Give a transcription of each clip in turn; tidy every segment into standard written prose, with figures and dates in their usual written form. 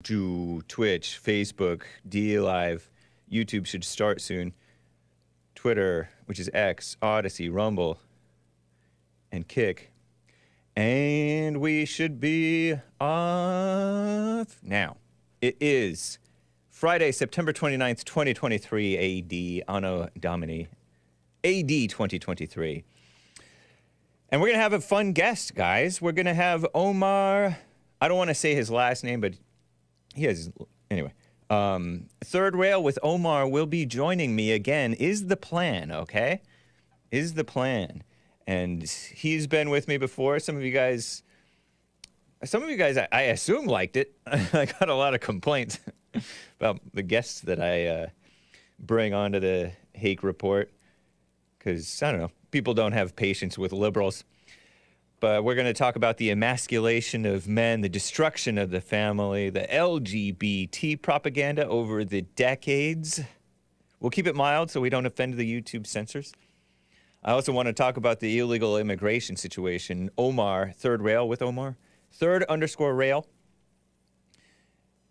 to Twitch, Facebook, DA Live, YouTube should start soon. Twitter, which is X, Odyssey, Rumble, and Kick. And we should be off now. It is Friday, September 29th, 2023 AD, Anno Domini, AD 2023. And we're going to have a fun guest, guys. We're going to have Omar. I don't want to say his last name, but he has, anyway. Third Rail with Omar will be joining me again, is the plan, okay? Is the plan. And he's been with me before. Some of you guys, I assume, liked it. I got a lot of complaints about the guests that I bring onto the Hake Report. Because, I don't know, people don't have patience with liberals. But we're going to talk about the emasculation of men, the destruction of the family, the LGBT propaganda over the decades. We'll keep it mild so we don't offend the YouTube censors. I also want to talk about the illegal immigration situation. Omar, Third Rail with Omar, Third_Rail,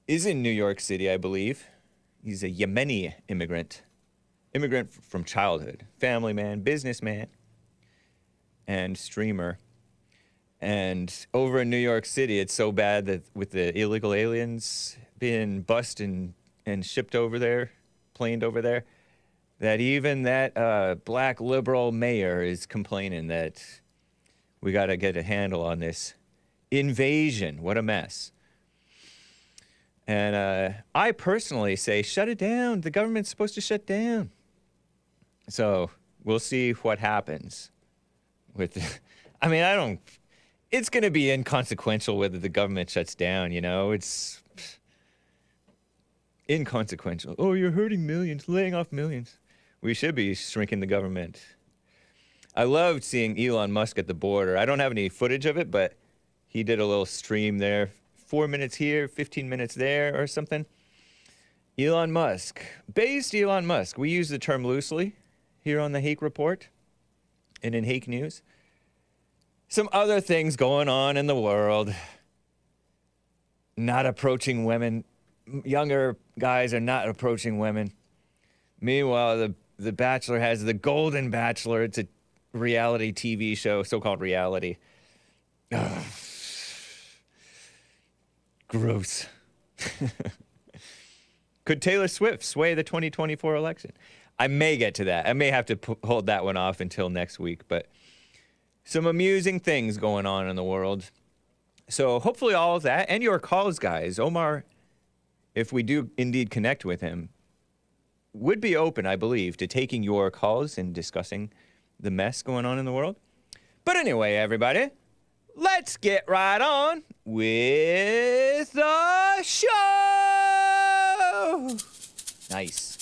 is in New York City, I believe. He's a Yemeni immigrant from childhood, family man, businessman, and streamer. And over in New York City, it's so bad that with the illegal aliens being bused and shipped over there, planed over there, that even that black liberal mayor is complaining that we got to get a handle on this invasion. What a mess. And I personally say, shut it down. The government's supposed to shut down. So we'll see what happens with, I mean, it's going to be inconsequential whether the government shuts down, you know? It's inconsequential. Oh, you're hurting millions, laying off millions. We should be shrinking the government. I loved seeing Elon Musk at the border. I don't have any footage of it, but he did a little stream there. 4 minutes here, 15 minutes there or something. Elon Musk. Based Elon Musk. We use the term loosely here on the Hake Report and in Hake News. Some other things going on in the world. Not approaching women. Younger guys are not approaching women. Meanwhile, the Bachelor has the Golden Bachelor. It's a reality TV show, so-called reality. Ugh. Gross. Could Taylor Swift sway the 2024 election? I may get to that. I may have to hold that one off until next week, but some amusing things going on in the world. So hopefully all of that, and your calls, guys. Omar, if we do indeed connect with him, would be open, I believe, to taking your calls and discussing the mess going on in the world. But anyway, everybody, let's get right on with the show! Nice.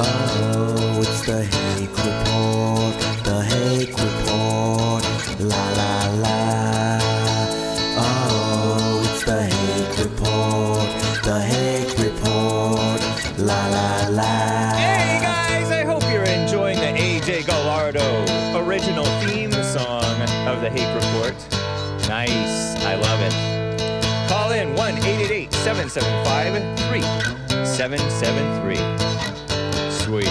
Oh, it's the Hake Report, the Hake Report, la la la. Oh, it's the Hake Report, the Hake Report, la la la. Hey guys, I hope you're enjoying the AJ Gallardo original theme song of the Hake Report. Nice, I love it. Call in 1-888-775-3773. Sweet.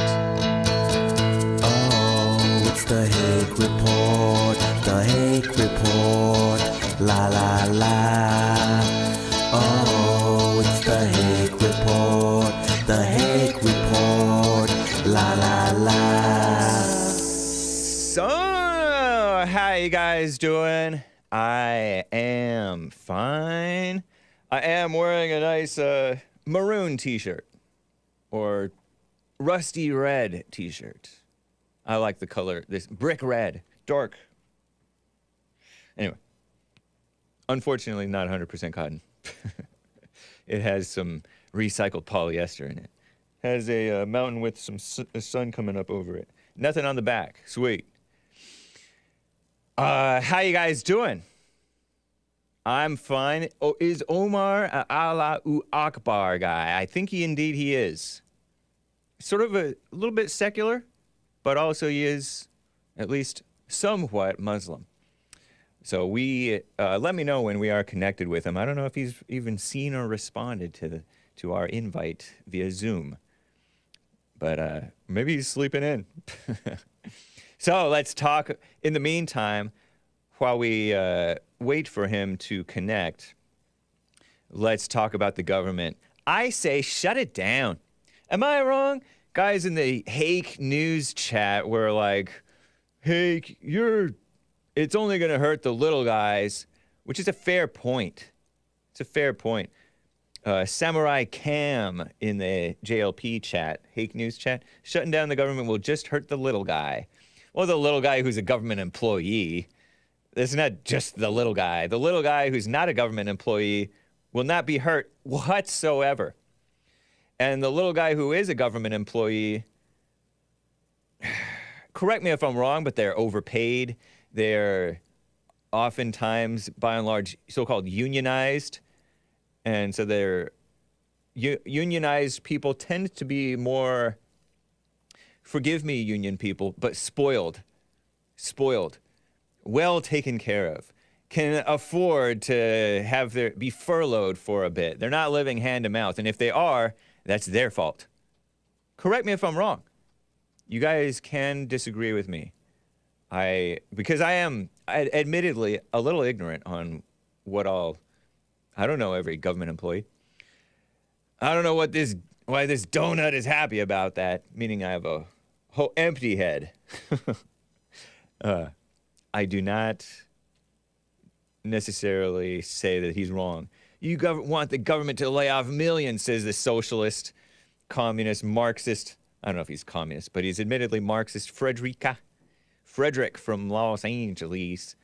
Oh, it's the Hake Report, the Hake Report, la la la. Oh, it's the Hake Report, the Hake Report, la la la. So, how you guys doing? I am fine. I am wearing a nice maroon t-shirt or rusty red t-shirt. I like the color, this brick red, dark. Anyway, unfortunately not 100% cotton. It has some recycled polyester in it. Has a mountain with some sun coming up over it. Nothing on the back. Sweet. How you guys doing? I'm fine. Oh, is Omar a Allahu Akbar guy? I think he is. Sort of a little bit secular, but also he is at least somewhat Muslim. So let me know when we are connected with him. I don't know if he's even seen or responded to our invite via Zoom, but maybe he's sleeping in. So let's talk. In the meantime, while we wait for him to connect, let's talk about the government. I say shut it down. Am I wrong? Guys in the Hake news chat were like, Hake, it's only going to hurt the little guys, which is a fair point. It's a fair point. Samurai Cam in the JLP chat, Hake news chat, shutting down the government will just hurt the little guy. Well, the little guy who's a government employee. It's not just the little guy. The little guy who's not a government employee will not be hurt whatsoever. And the little guy who is a government employee, correct me if I'm wrong, but they're overpaid. They're oftentimes, by and large, so-called unionized. And so they're unionized people tend to be more, forgive me, union people, but spoiled, well taken care of, can afford to be furloughed for a bit. They're not living hand to mouth. And if they are, that's their fault. Correct me if I'm wrong. You guys can disagree with me. Because I am admittedly a little ignorant on I don't know every government employee. I don't know why this donut is happy about that, meaning I have a whole empty head. I do not necessarily say that he's wrong. You want the government to lay off millions, says the socialist, communist, Marxist. I don't know if he's communist, but he's admittedly Marxist. Frederick from Los Angeles.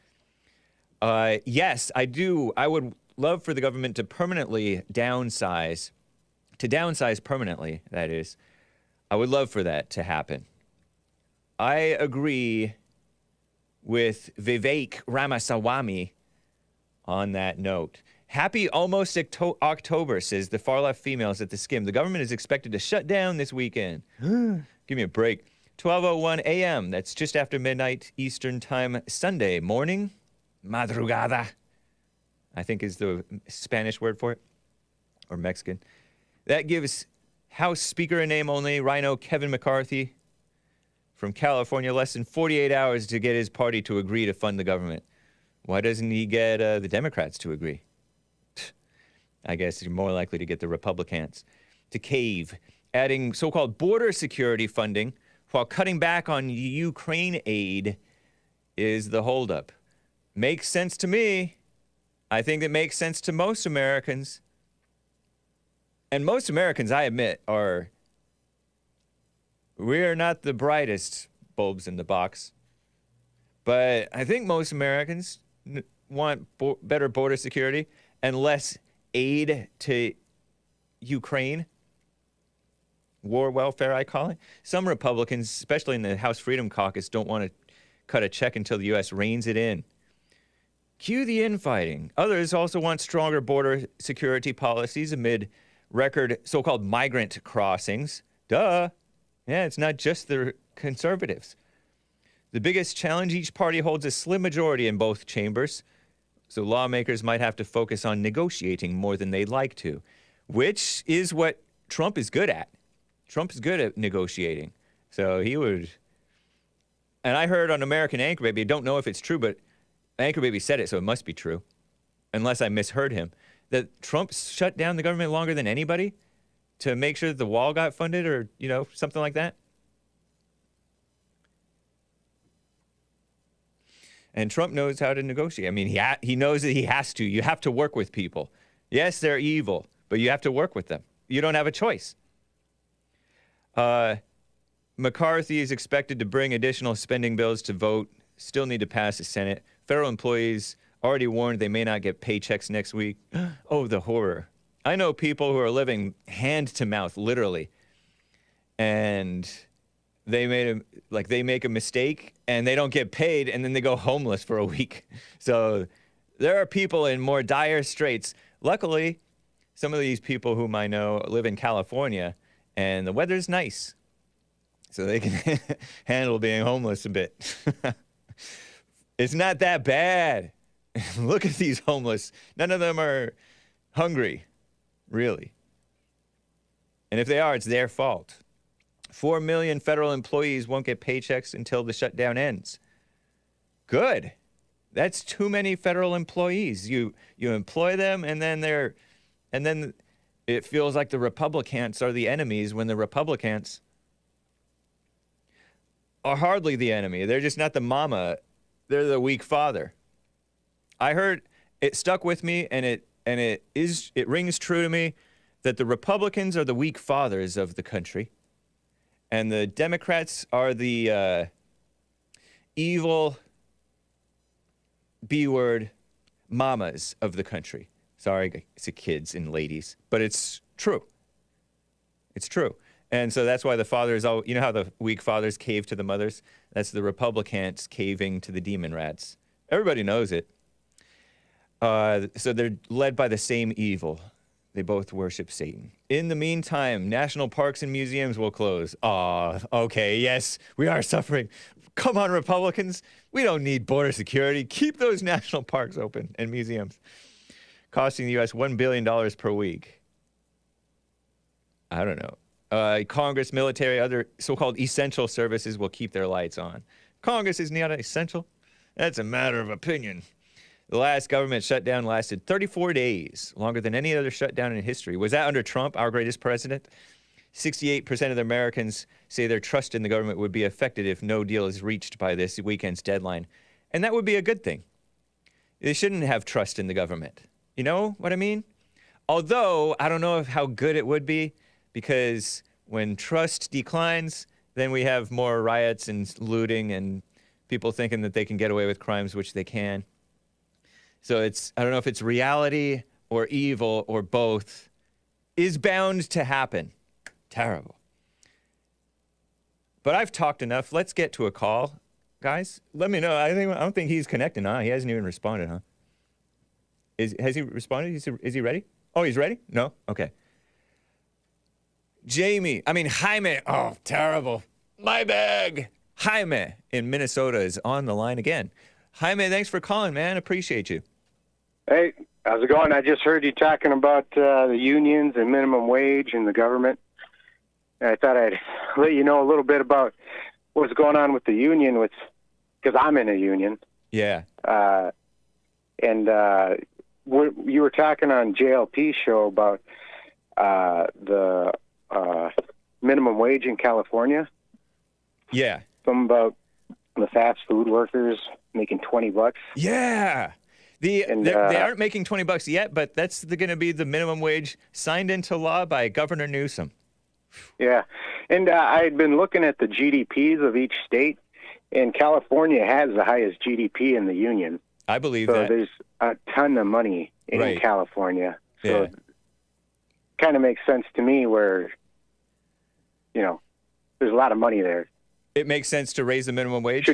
Yes, I do. I would love for the government to permanently downsize. To downsize permanently, that is. I would love for that to happen. I agree with Vivek Ramaswamy on that note. Happy almost October, says the far-left females at the Skim. The government is expected to shut down this weekend. Give me a break. 12:01 a.m. That's just after midnight Eastern Time, Sunday morning. Madrugada, I think is the Spanish word for it, or Mexican. That gives House Speaker in name only, Rhino Kevin McCarthy from California less than 48 hours to get his party to agree to fund the government. Why doesn't he get the Democrats to agree? I guess you're more likely to get the Republicans to cave, adding so-called border security funding while cutting back on Ukraine aid is the holdup. Makes sense to me. I think it makes sense to most Americans. And most Americans, I admit, we're not the brightest bulbs in the box. But I think most Americans want better border security and less aid to Ukraine. War welfare, I call it. Some Republicans, especially in the House Freedom Caucus, don't want to cut a check until the U.S. reins it in. Cue the infighting. Others also want stronger border security policies amid record so-called migrant crossings. Duh. Yeah, it's not just the conservatives. The biggest challenge, each party holds a slim majority in both chambers, so lawmakers might have to focus on negotiating more than they'd like to, which is what Trump is good at. Trump is good at negotiating. So he would... And I heard on American Anchor Baby, I don't know if it's true, but Anchor Baby said it, so it must be true, unless I misheard him, that Trump shut down the government longer than anybody to make sure that the wall got funded or, something like that. And Trump knows how to negotiate. I mean, he knows that he has to. You have to work with people. Yes, they're evil, but you have to work with them. You don't have a choice. McCarthy is expected to bring additional spending bills to vote. Still need to pass the Senate. Federal employees already warned they may not get paychecks next week. Oh, the horror. I know people who are living hand to mouth, literally. And they make a mistake and they don't get paid and then they go homeless for a week. So there are people in more dire straits. Luckily, some of these people whom I know live in California and the weather's nice. so they can handle being homeless a bit. It's not that bad. Look at these homeless. None of them are hungry, really. And if they are, it's their fault. 4 million federal employees won't get paychecks until the shutdown ends. Good. That's too many federal employees. You employ them, and then it feels like the Republicans are the enemies when the Republicans are hardly the enemy. They're just not the mama. They're the weak father. I heard it stuck with me, and it rings true to me that the Republicans are the weak fathers of the country, and the Democrats are the evil B-word mamas of the country. Sorry, it's kids and ladies, but it's true. It's true. And so that's why the fathers, you know how the weak fathers cave to the mothers? That's the Republicans caving to the demon rats. Everybody knows it. So they're led by the same evil. They both worship Satan. In the meantime, national parks and museums will close. Okay, yes, we are suffering. Come on, Republicans. We don't need border security. Keep those national parks open and museums. Costing the U.S. $1 billion per week. I don't know. Congress, military, other so-called essential services will keep their lights on. Congress is not essential. That's a matter of opinion. The last government shutdown lasted 34 days, longer than any other shutdown in history. Was that under Trump, our greatest president? 68% of the Americans say their trust in the government would be affected if no deal is reached by this weekend's deadline. And that would be a good thing. They shouldn't have trust in the government. You know what I mean? Although, I don't know how good it would be, because when trust declines, then we have more riots and looting and people thinking that they can get away with crimes, which they can. So I don't know if it's reality or evil or both, is bound to happen. Terrible. But I've talked enough. Let's get to a call. Guys, let me know. I don't think he's connecting, huh? He hasn't even responded, huh? Has he responded? Is he ready? Oh, he's ready? No? Okay. Jaime. Oh, terrible. My bag. Jaime in Minnesota is on the line again. Jaime, thanks for calling, man. Appreciate you. Hey, how's it going? I just heard you talking about the unions and minimum wage and the government. And I thought I'd let you know a little bit about what's going on with the union, because I'm in a union. Yeah. And you were talking on JLP show about the minimum wage in California. Yeah. Something about the fast food workers making $20. Yeah. They aren't making $20 yet, but that's going to be the minimum wage signed into law by Governor Newsom. Yeah. And I had been looking at the GDPs of each state, and California has the highest GDP in the union. I believe so that. There's a ton of money in California. So it kind of makes sense to me where, there's a lot of money there. It makes sense to raise the minimum wage?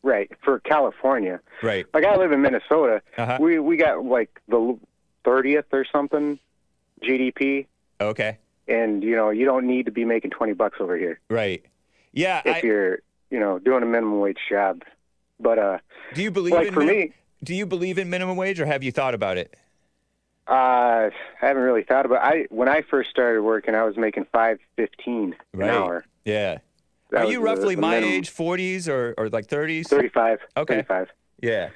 Right, for California. Right. Like, I live in Minnesota. Uh-huh. We got, like, the 30th or something GDP. Okay. And, you don't need to be making $20 over here. Right. Yeah. If you're, doing a minimum wage job. But, do you believe do you believe in minimum wage, or have you thought about it? I haven't really thought about it. When I first started working, I was making $5.15 an hour. Yeah. Are you roughly my age, 40s or like 30s? 35. Okay. 35. Yeah.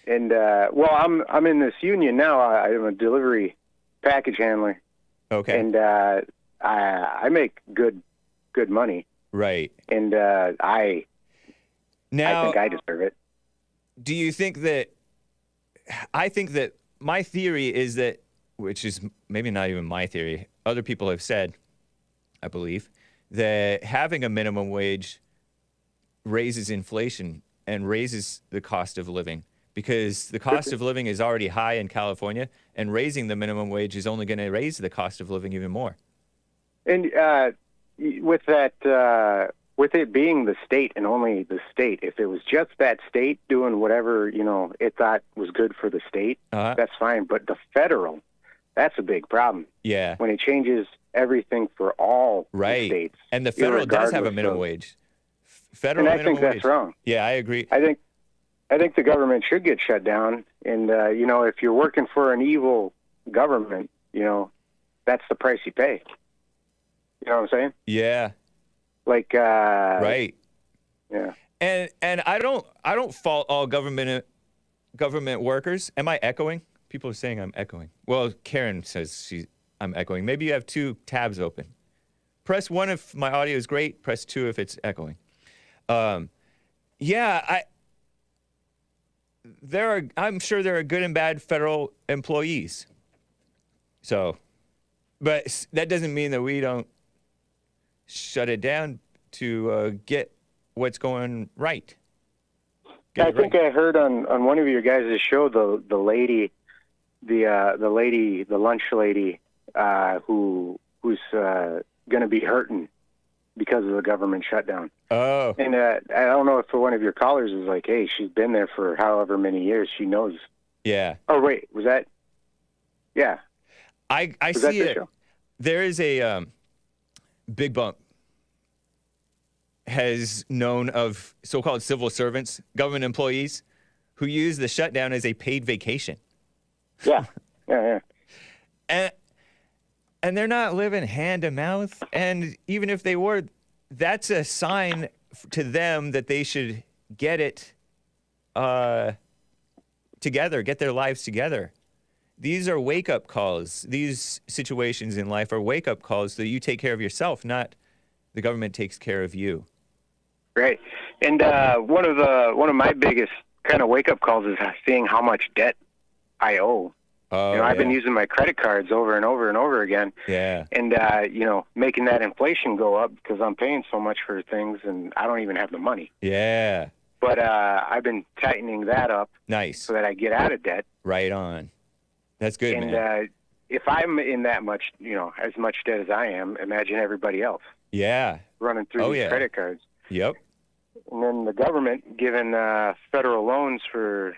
And I'm in this union now. I'm a delivery package handler. Okay. And I make good money. Right. And I think I deserve it. Do you think that? I think that my theory is that, which is maybe not even my theory. Other people have said, I believe, that having a minimum wage raises inflation and raises the cost of living, because the cost of living is already high in California, and raising the minimum wage is only going to raise the cost of living even more. And with that, with it being the state and only the state, if it was just that state doing whatever, it thought was good for the state, that's fine. But the federal That's a big problem. Yeah. When it changes everything for all the Right. states. And the federal does have a irregardless minimum of- wage. Federal And I minimum think that's wage. wrong. Yeah, I agree. I think the government should get shut down. And, you know, if you're working for an evil government, you know, that's the price you pay. You know what I'm saying? Yeah. Like, Right. yeah. And I don't fault all government workers. Am I echoing? People are saying I'm echoing. Well, Karen says I'm echoing. Maybe you have two tabs open. Press 1 if my audio is great. Press 2 if it's echoing. Yeah, I'm sure there are good and bad federal employees. So, but that doesn't mean that we don't shut it down to get what's going right. I think I heard on one of your guys' show the lunch lady who's going to be hurting because of the government shutdown. Oh. And I don't know if one of your callers is like, hey, she's been there for however many years. She knows. Yeah. Oh, wait, was that? Yeah. I Was that see the it. show? There is a Big Bump has known of so-called civil servants, government employees, who use the shutdown as a paid vacation. Yeah. Yeah. And they're not living hand to mouth. And even if they were, that's a sign to them that they should get it together, get their lives together. These are wake-up calls. These situations in life are wake-up calls that you take care of yourself, not the government takes care of you. Right. And one of my biggest kind of wake-up calls is seeing how much debt I owe. Oh, You know, I've been yeah. using my credit cards over and over and over again. Yeah. And, you know, making that inflation go up because I'm paying so much for things and I don't even have the money. Yeah. But I've been tightening that up Nice. so that I get out of debt. Right on. That's good, And man. if I'm in that much, you know, as much debt as I am, imagine everybody else Yeah. running through Oh, these yeah. credit cards. Yep. And then the government giving federal loans for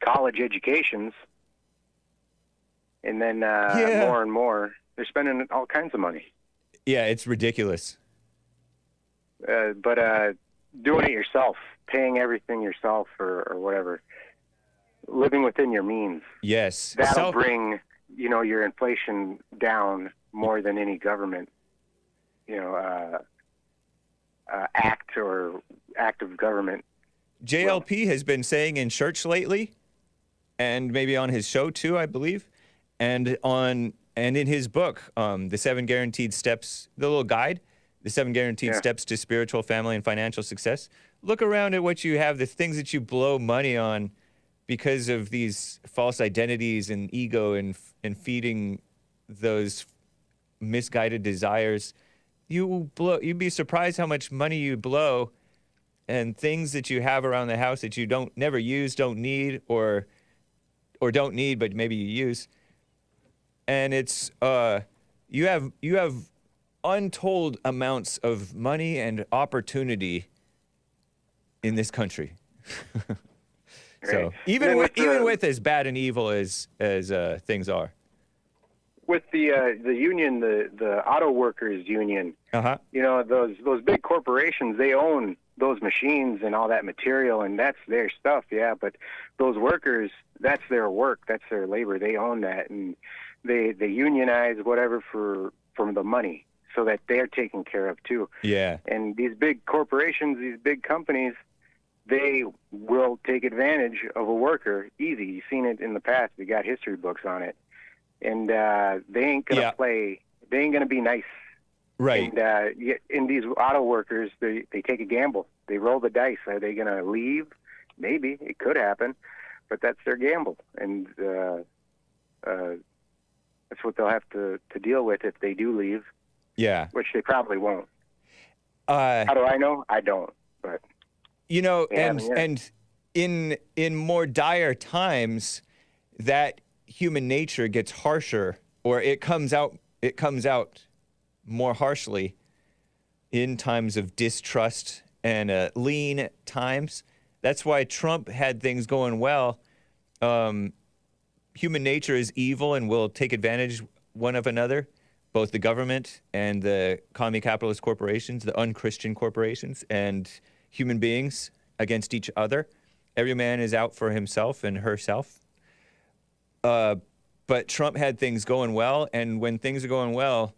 college educations. And then Yeah. more and more, they're spending all kinds of money. Yeah, it's ridiculous. But doing it yourself, paying everything yourself or whatever, living within your means, Yes. that'll bring, you know, your inflation down more than any government, you know, act of government. JLP has been saying in church lately, and maybe on his show too, I believe, and in his book, The 7 Guaranteed Steps, the little guide, The 7 Guaranteed Steps to Spiritual, Family, and Financial Success. Look around at what you have, the things that you blow money on because of these false identities and ego and feeding those misguided desires. You'd be surprised how much money you blow and things that you have around the house that you never use, don't need, or don't need, but maybe you use. And it's you have untold amounts of money and opportunity in this country. So Right. even And then with as bad and evil as things are. With the union, the auto workers union, Uh-huh. you know, those big corporations, they own those machines and all that material, and that's their stuff, yeah. But those workers, that's their work, that's their labor. They own that, and they unionize whatever from the money, so that they're taken care of too. Yeah. And these big corporations, these big companies, they will take advantage of a worker easy. You've seen it in the past. We got history books on it. And they ain't going to play. They ain't going to be nice. Right. And these auto workers, they take a gamble. They roll the dice. Are they going to leave? Maybe. It could happen. But that's their gamble. And that's what they'll have to deal with if they do leave. Yeah. Which they probably won't. How do I know? I don't. But you know, they and haven't yet. in more dire times, that human nature gets harsher, or it comes out more harshly in times of distrust and lean times. That's why Trump had things going well. human nature is evil and will take advantage one of another, both the government and the commie capitalist corporations, the unchristian corporations, and human beings against each other. Every man is out for himself and herself. But Trump had things going well, and when things are going well,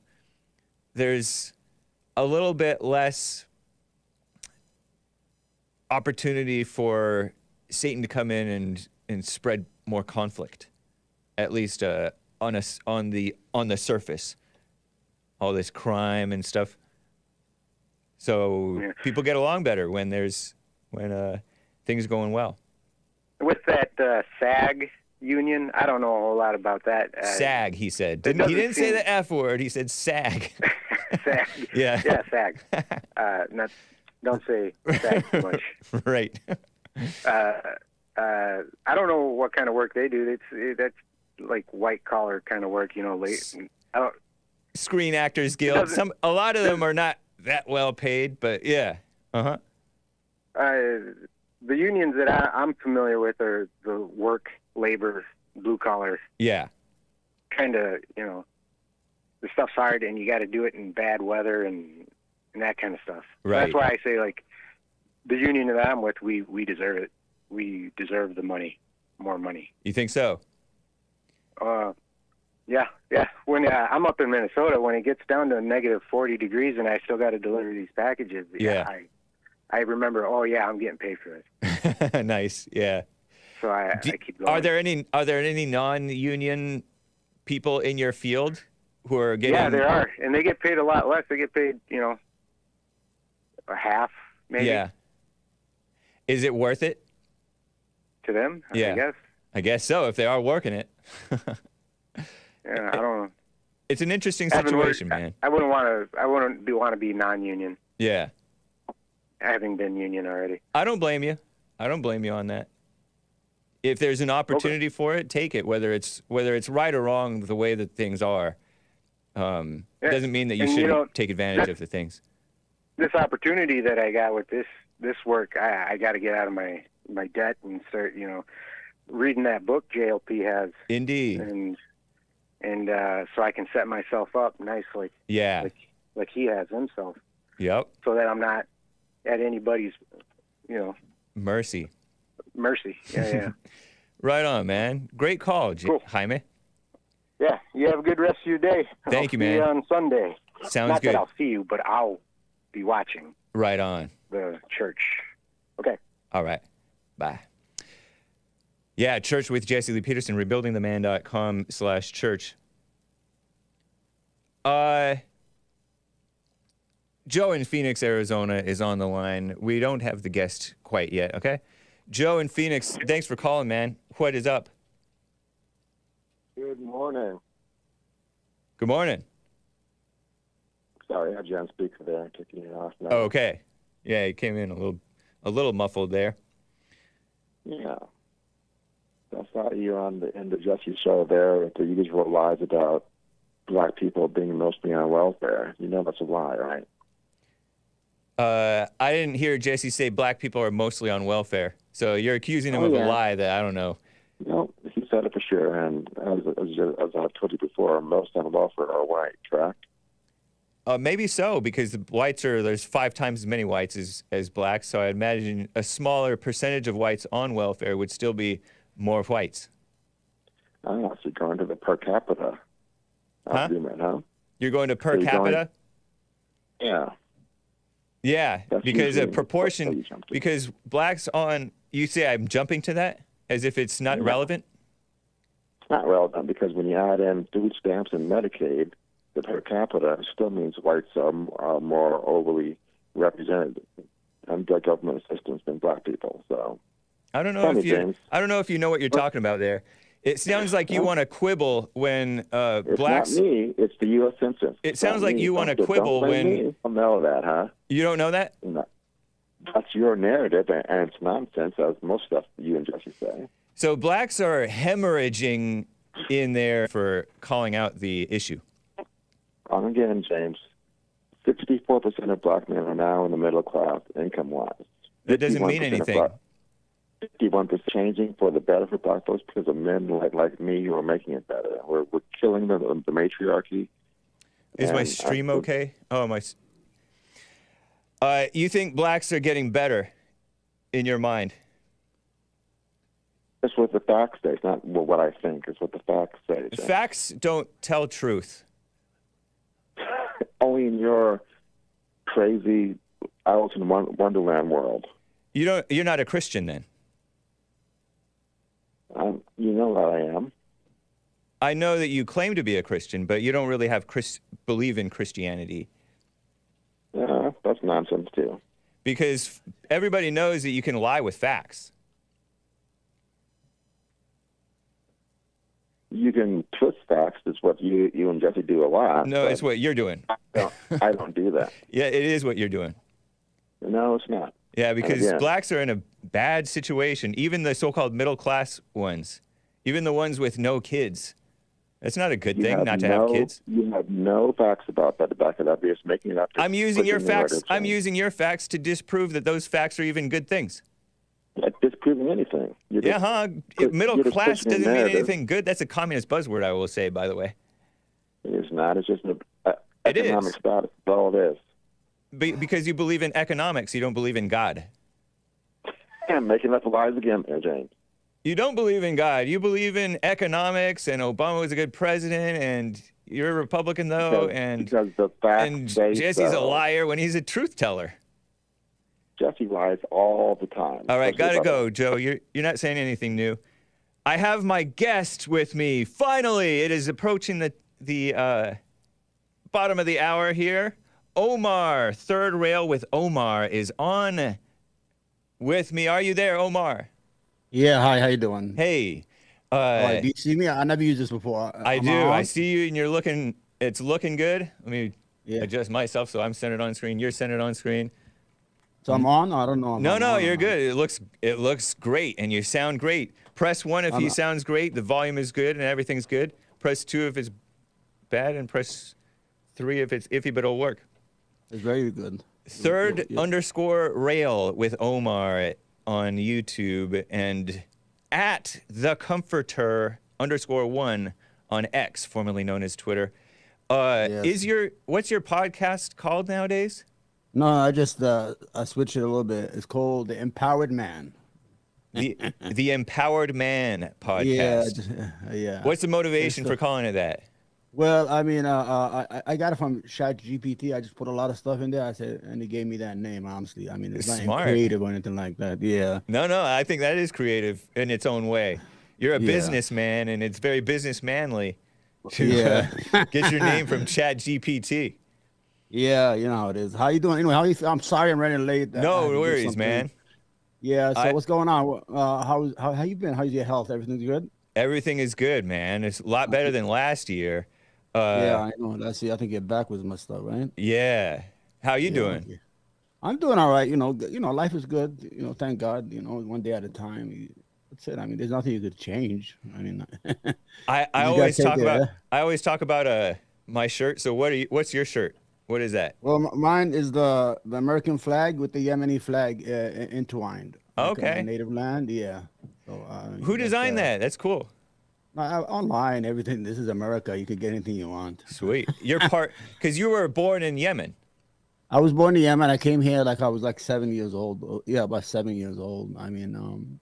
there's a little bit less opportunity for Satan to come in and spread more conflict, at least on the surface. All this crime and stuff. So people get along better when things are going well. With that SAG union, I don't know a whole lot about that. SAG, he said. He didn't say the F word. He said SAG. SAG. Yeah. Yeah, SAG. Don't say SAG too much. Right. I don't know what kind of work they do. That's like white collar kind of work, late. Screen Actors Guild. A lot of them are not that well paid, but yeah. Uh-huh. The unions that I'm familiar with are the work, labor, blue collar. Yeah. Kind of, the stuff's hard and you got to do it in bad weather and that kind of stuff. Right. That's why I say, like, the union that I'm with, we deserve it. We deserve the money, more money. You think so? Yeah. When I'm up in Minnesota, when it gets down to negative 40 degrees and I still got to deliver these packages, I remember, I'm getting paid for this. Nice, yeah. So I keep going. Are there any non-union people in your field who are getting? Yeah, there are, and they get paid a lot less. They get paid, a half, maybe. Yeah. Is it worth it? To them? Yeah. I guess. I guess so, if they are working it. Yeah, I don't know. It's an interesting situation, man. I wouldn't want to be non-union. Yeah. Having been union already. I don't blame you. On that. If there's an opportunity for it, take it. Whether it's right or wrong, the way that things are, it doesn't mean that you shouldn't take advantage of the things. This opportunity that I got with this work, I got to get out of my debt and start, reading that book JLP has. Indeed. And so I can set myself up nicely. Yeah. Like he has himself. Yep. So that I'm not at anybody's, mercy. Yeah. Right on, man. Great call, Cool. Jaime. Yeah. You have a good rest of your day. Thank you, man. See you on Sunday. Sounds not good. That I'll see you, but I'll be watching. Right on. The church. Okay. All right. Bye. Yeah, Church with Jesse Lee Peterson, rebuildingtheman.com/church. Joe in Phoenix, Arizona is on the line. We don't have the guest quite yet, okay? Joe in Phoenix, thanks for calling, man. What is up? Good morning. Good morning. Sorry, I had you on speaker there. I'm kicking you off now. Oh, okay. Yeah, you came in a little muffled there. Yeah. I saw you on the end of Jesse's show there with the usual lies about black people being mostly on welfare. You know that's a lie, right? I didn't hear Jesse say black people are mostly on welfare. So you're accusing him of a lie that I don't know. No, he said it for sure. And as I've told you before, most on welfare are white, correct? Maybe so, because the whites there's 5 times as many whites as blacks. So I imagine a smaller percentage of whites on welfare would still be more whites. I'm actually going to the per capita argument, huh? You're going to per capita? Yeah. Yeah, That's because a usually proportion, what you jump to. because blacks you say I'm jumping to that as if it's not relevant? It's not relevant because when you add in food stamps and Medicaid, the per capita still means whites are more overly represented under government assistance than black people. So I don't know if you know what you're talking about there. It sounds like you want to quibble when blacks. It's not me. It's the U.S. Census. It sounds like you want to quibble when. I know that, huh? You don't know that? No. That's your narrative, and it's nonsense, as most stuff you and Jesse say. So blacks are hemorrhaging in there for calling out the issue. Again, James, 64% of black men are now in the middle class, income-wise. That doesn't mean anything. 51% changing for the better for black folks because of men like me who are making it better. We're killing the matriarchy. Is my stream okay? Oh, my. You think blacks are getting better in your mind? It's what the facts say. It's not what I think. It's what the facts say. Facts don't tell truth. Only in your crazy Alice in Wonderland world. You're not a Christian then. You know that I am. I know that you claim to be a Christian, but you don't really believe in Christianity. Yeah, that's nonsense too. Because everybody knows that you can lie with facts. You can twist facts. It's what you and Jesse do a lot. No, it's what you're doing. I don't do that. Yeah, it is what you're doing. No, it's not. Yeah, because blacks are in a bad situation. Even the so-called middle-class ones. Even the ones with no kids. It's not a good thing not to have kids. You have no facts about that to back it up. You're just making it up. I'm using your facts. I'm using your facts to disprove that those facts are even good things. Not disproving anything. Middle class doesn't mean anything good. That's a communist buzzword, I will say, by the way. It is not. It's just an economic status. That's all it is. Because you believe in economics, you don't believe in God. I'm making up lies again, James. You don't believe in God. You believe in economics, and Obama was a good president, and you're a Republican, though, because the facts say Jesse's a liar when he's a truth teller. Jesse lies all the time. All right, gotta go, Joe. You're not saying anything new. I have my guest with me. Finally, it is approaching the bottom of the hour here. Omar, Third Rail with Omar, is on with me. Are you there, Omar? Yeah, hi, how you doing? Hey. Do you see me? I never used this before. I do. I see you, and it's looking good. Let me adjust myself so I'm centered on screen. You're centered on screen. So I'm on? I don't know. No, you're good. It looks great, and you sound great. Press 1 if he sounds great, the volume is good, and everything's good. Press 2 if it's bad, and press 3 if it's iffy, but it'll work. It's very good. Third _ rail with Omar on YouTube, and at the comforter _1 on X, formerly known as Twitter. What's your podcast called nowadays? No, I just I switched it a little bit. It's called The Empowered Man. The Empowered Man podcast. Yeah. What's the motivation for calling it that? Well, I mean, I got it from ChatGPT. I just put a lot of stuff in there. I said, and he gave me that name. Honestly, I mean, it's not creative or anything like that. Yeah. No, I think that is creative in its own way. You're a businessman, and it's very businessmanly to get your name from ChatGPT. Yeah, you know how it is. How you doing? Anyway, I'm sorry I'm running late. No worries, man. Yeah. So what's going on? How you been? How's your health? Everything's good? Everything is good, man. It's a lot better than last year. Yeah, I know. Last year, I think your back was messed up, right? Yeah. How you doing? Okay. I'm doing all right. You know, life is good. You know, thank God. You know, one day at a time. That's it. I mean, there's nothing you could change. I mean, I always talk about my shirt. So what's your shirt? What is that? Well, mine is the American flag with the Yemeni flag entwined. Okay. Native land, yeah. So, who designed that? That's cool. Online, everything. This is America. You can get anything you want. Sweet. You're because you were born in Yemen. I was born in Yemen. I came here like I was like 7 years old. Yeah, about 7 years old. I mean,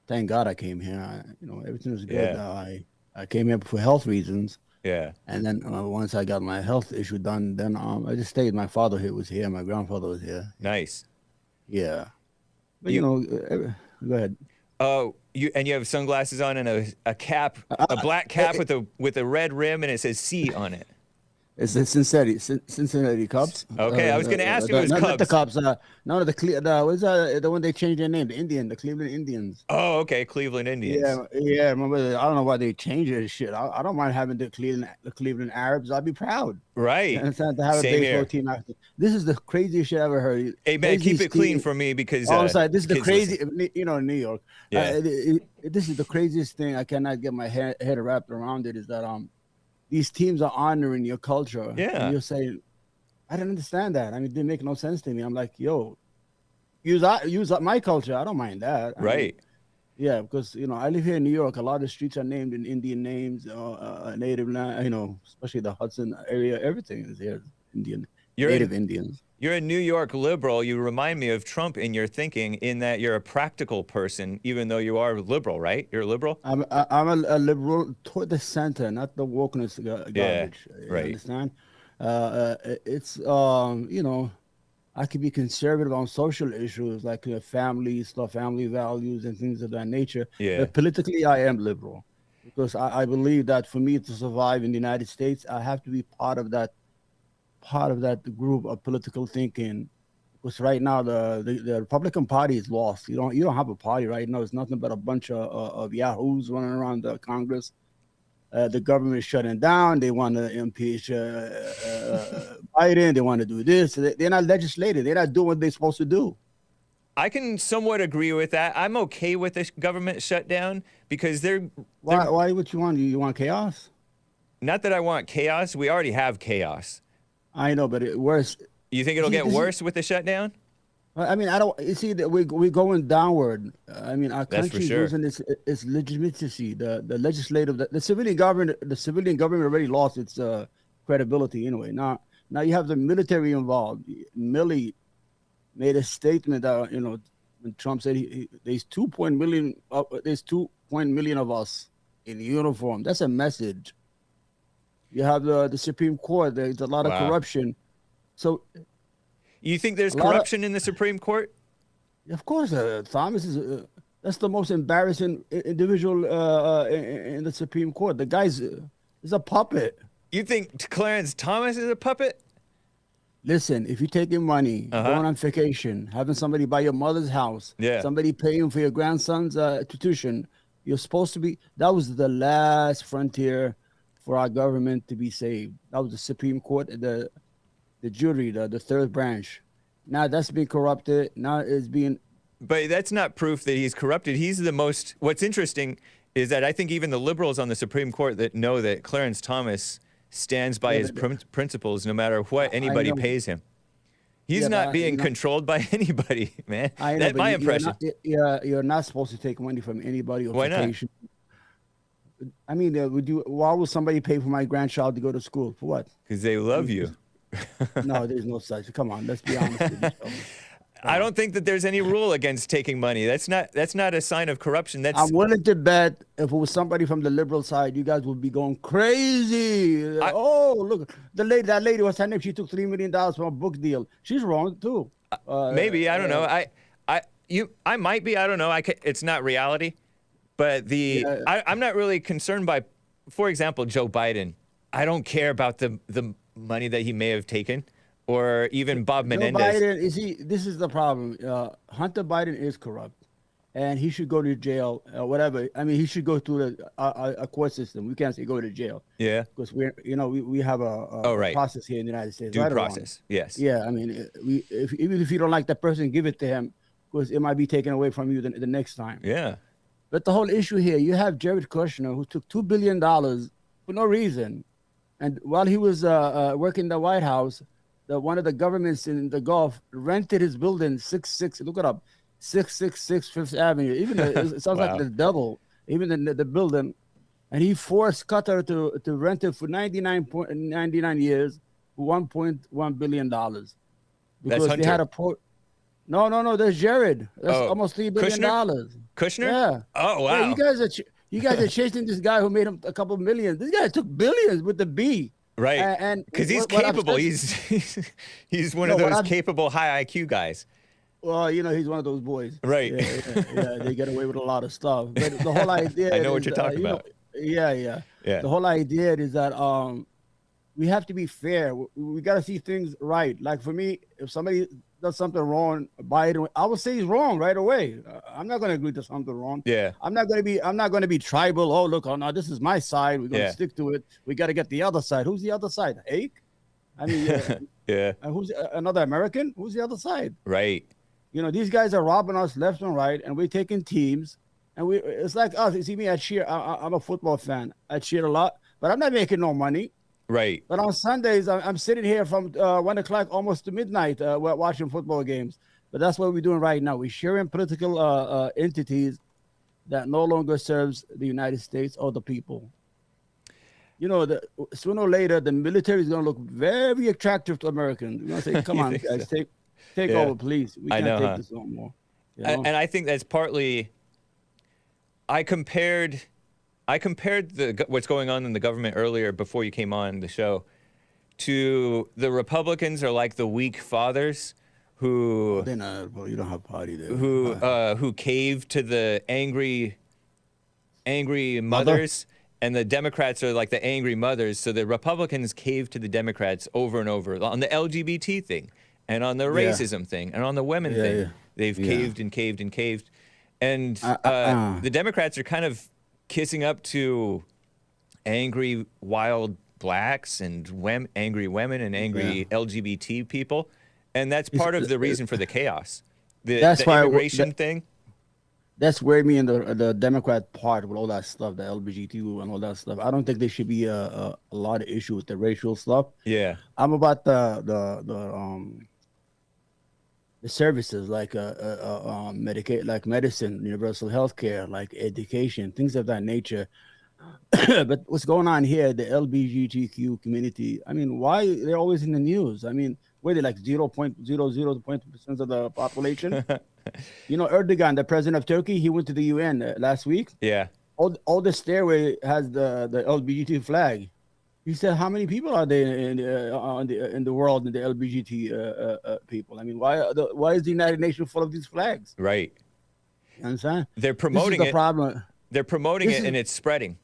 thank God I came here. Everything was good. Yeah. I came here for health reasons. Yeah. And then once I got my health issue done, then I just stayed. My father was here. My grandfather was here. Nice. Yeah. But go ahead. You have sunglasses on and a cap, a black cap with a red rim, and it says C on it. It's the Cincinnati Cubs. Okay, I was going to ask you if it was Cubs. Not the Cubs. No, what's the one they changed their name? The Cleveland Indians. Oh, okay, Cleveland Indians. Yeah. Remember, I don't know why they changed this shit. I don't mind having the Cleveland Arabs. I'd be proud. Right. To have a baseball team after. This is the craziest shit I ever heard. Hey man, keep it clean for me because. I'm sorry. This is the crazy. In New York. Yeah. This is the craziest thing. I cannot get my head wrapped around it. Is that these teams are honoring your culture. Yeah. And you're saying, I don't understand that. I mean, it didn't make no sense to me. I'm like, yo, use my culture. I don't mind that. I mean, Right. yeah, because I live here in New York. A lot of the streets are named in Indian names, native land. Especially the Hudson area. Everything is here Indian, native Indians. You're a New York liberal. You remind me of Trump in your thinking, in that you're a practical person, even though you are liberal, right? You're a liberal? I'm a liberal toward the center, not the wokeness garbage. You right. understand? It's I could be conservative on social issues like family stuff, family values, and things of that nature. Yeah. But politically, I am liberal because I believe that for me to survive in the United States, I have to be part of that group of political thinking. Because right now the Republican Party is lost. You don't have a party right now. It's nothing but a bunch of yahoos running around the Congress. The government is shutting down. They want to impeach Biden. They want to do this. They're not legislating. They're not doing what they're supposed to do. I can somewhat agree with that. I'm okay with this government shutdown because they're Why would you want? You want chaos? Not that I want chaos. We already have chaos. I know, but worse. You think it'll get worse with the shutdown? I mean, I don't. You see that we're going downward. I mean, our country's losing its legitimacy. The legislative, the civilian government, already lost its credibility anyway. Now you have the military involved. Milley made a statement that when Trump said there's 2 million of us in uniform. That's a message. You have the Supreme Court. There's a lot of corruption. So. You think there's corruption in the Supreme Court? Of course, Thomas is. That's the most embarrassing individual in the Supreme Court. The guy's is a puppet. You think Clarence Thomas is a puppet? Listen, if you're taking money, going on vacation, having somebody buy your mother's house, somebody paying for your grandson's tuition, you're supposed to be. That was the last frontier for our government to be saved. That was the Supreme Court, the jury, the third branch. Now that's being corrupted. Now it's being. But that's not proof that he's corrupted. He's the most. What's interesting is that I think even the liberals on the Supreme Court that know that Clarence Thomas stands by his principles no matter what anybody pays him. He's not being controlled by anybody, man. That's my impression. You're not supposed to take money from anybody. Or why not? I mean, why would somebody pay for my grandchild to go to school? For what? Because they love you. No, there's no such. Come on, let's be honest with each other. I don't think that there's any rule against taking money. That's not a sign of corruption. I'm willing to bet if it was somebody from the liberal side, you guys would be going crazy. Look, that lady, what's her name? She took $3 million from a book deal. She's wrong too. Maybe I don't know. I might be. I don't know. It's not reality, but I'm not really concerned by, for example, Joe Biden. I don't care about the money that he may have taken, or even Bob Menendez. Joe Biden, this is the problem. Hunter Biden is corrupt, and he should go to jail, whatever. I mean, he should go through a court system. We can't say go to jail. Yeah. Because we have a process here in the United States. Due process. Yes. Yeah. I mean, even if you don't like that person, give it to him, because it might be taken away from you the next time. Yeah. But the whole issue here, you have Jared Kushner, who took $2 billion for no reason. And while he was working in the White House, one of the governments in the Gulf rented his building, 666 Fifth Avenue. Even it sounds like the devil, even the building. And he forced Qatar to rent it for 99 years for $1.1 billion. Because they had a No, there's Jared. That's almost $3 billion. Kushner? Yeah. Oh, wow. Yeah, you guys are chasing this guy who made him a couple millions. This guy took billions with the B. Right. And because he's capable. He's one of those capable high IQ guys. Well, he's one of those boys. Right. Yeah, they get away with a lot of stuff. But the whole idea I know what you're talking about. Yeah. The whole idea is that we have to be fair. We got to see things right. Like for me, if somebody does something wrong, Biden, I would say he's wrong right away. I'm not going to agree to something wrong. Yeah. I'm not going to be tribal. Oh, look, no, this is my side. We're going to stick to it. We got to get the other side. Who's the other side? Hake? I mean, who's another American? Who's the other side? Right. These guys are robbing us left and right, and we're taking teams. And it's like us. You see me, I cheer. I'm a football fan. I cheer a lot, but I'm not making no money. Right. But on Sundays, I'm sitting here from 1 o'clock almost to midnight watching football games. But that's what we're doing right now. We're sharing political entities that no longer serves the United States or the people. You know, sooner or later, the military is going to look very attractive to Americans. We're going to say, come on, guys, so? take over, please. We can't take huh? this no more. You know? know? And I think that's partly, I compared what's going on in the government earlier before you came on the show to the Republicans are like the weak fathers who they're not, well, you don't have party there. Who cave to the angry mothers, and the Democrats are like the angry mothers. So the Republicans cave to the Democrats over and over on the LGBT thing, and on the racism thing, and on the women thing. Yeah. They've caved and caved and caved, and the Democrats are kind of kissing up to angry wild blacks and angry women and angry LGBT people. And that's part of the reason for the chaos. The immigration thing. That's where me and the Democrat part with all that stuff, the LGBT and all that stuff. I don't think there should be a lot of issue with the racial stuff. Yeah. I'm about the services like Medicaid, like medicine, universal health care, like education, things of that nature. But what's going on here, the LGBTQ community, I mean, why they're always in the news? I mean, where they like 0.00% of the population? You know, Erdogan, the president of Turkey, he went to the UN last week. Yeah. All the stairway has the LGBT flag. He said, how many people are there in the world in the LGBT people? I mean, why is the United Nations full of these flags? Right. You understand? They're promoting it. Problem. They're promoting it, and it's spreading.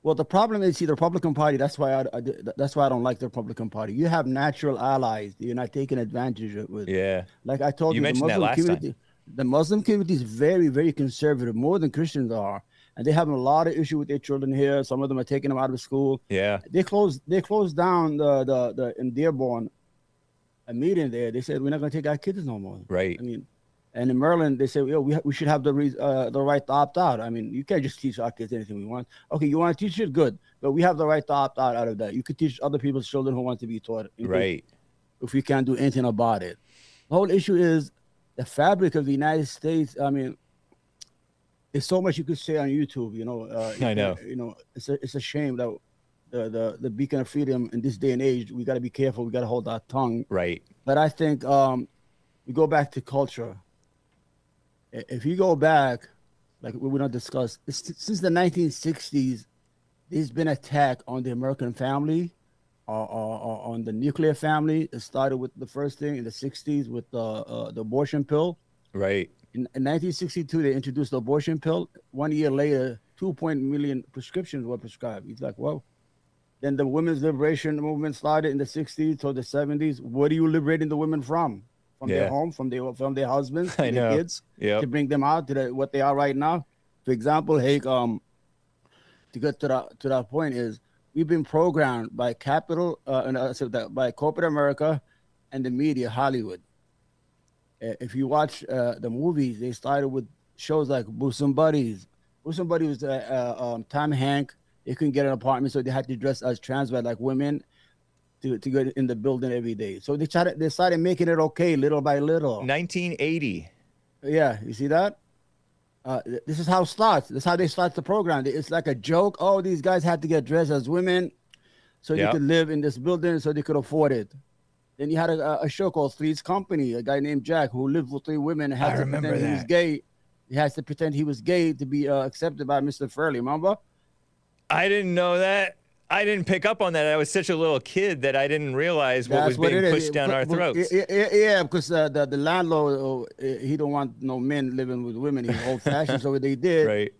Well, the problem is, see, the Republican Party. That's why I don't like the Republican Party. You have natural allies. You're not taking advantage of it. Yeah. Like I told you, mentioned that last time. The Muslim community is very, very conservative, more than Christians are, and they have a lot of issue with their children here. Some of them are taking them out of school. Yeah. They closed down the in Dearborn a meeting there. They said we're not going to take our kids no more. Right. I mean. And in Maryland, they say, we should have the right to opt out. I mean, you can't just teach our kids anything we want. Okay, you want to teach it? Good. But we have the right to opt out of that. You could teach other people's children who want to be taught. Right. If we can't do anything about it. The whole issue is the fabric of the United States. I mean, there's so much you could say on YouTube, you know. I know. You know, it's a shame that the beacon of freedom in this day and age, we got to be careful. We got to hold our tongue. Right. But I think we go back to culture. If you go back, like we don't discuss, since the 1960s, there's been attack on the American family, or on the nuclear family. It started with the first thing in the 60s with the abortion pill. Right. In 1962, they introduced the abortion pill. 1 year later, 2 million prescriptions were prescribed. He's like, whoa. Then the women's liberation movement started in the 60s to the 70s. What are you liberating the women from? From their home, from their husbands, their kids, to bring them out to what they are right now. For example, Hake, to get to that point is we've been programmed by by corporate America and the media, Hollywood. If you watch the movies, they started with shows like Bosom Buddies. Bosom Buddies was Tom Hanks. They couldn't get an apartment, so they had to dress as trans like women to get in the building every day. So they started making it okay little by little. 1980. Yeah, you see that? This is how it starts. This is how they start the program. It's like a joke. Oh, these guys had to get dressed as women so they could live in this building so they could afford it. Then you had a show called Three's Company, a guy named Jack who lived with 3 women and had to pretend he was gay. He has to pretend he was gay to be accepted by Mr. Furley, remember? I didn't know that. I didn't pick up on that. I was such a little kid that I didn't realize what was being pushed down our throats. Yeah, because the landlord, he don't want no men living with women. He's old-fashioned, so what they did, right.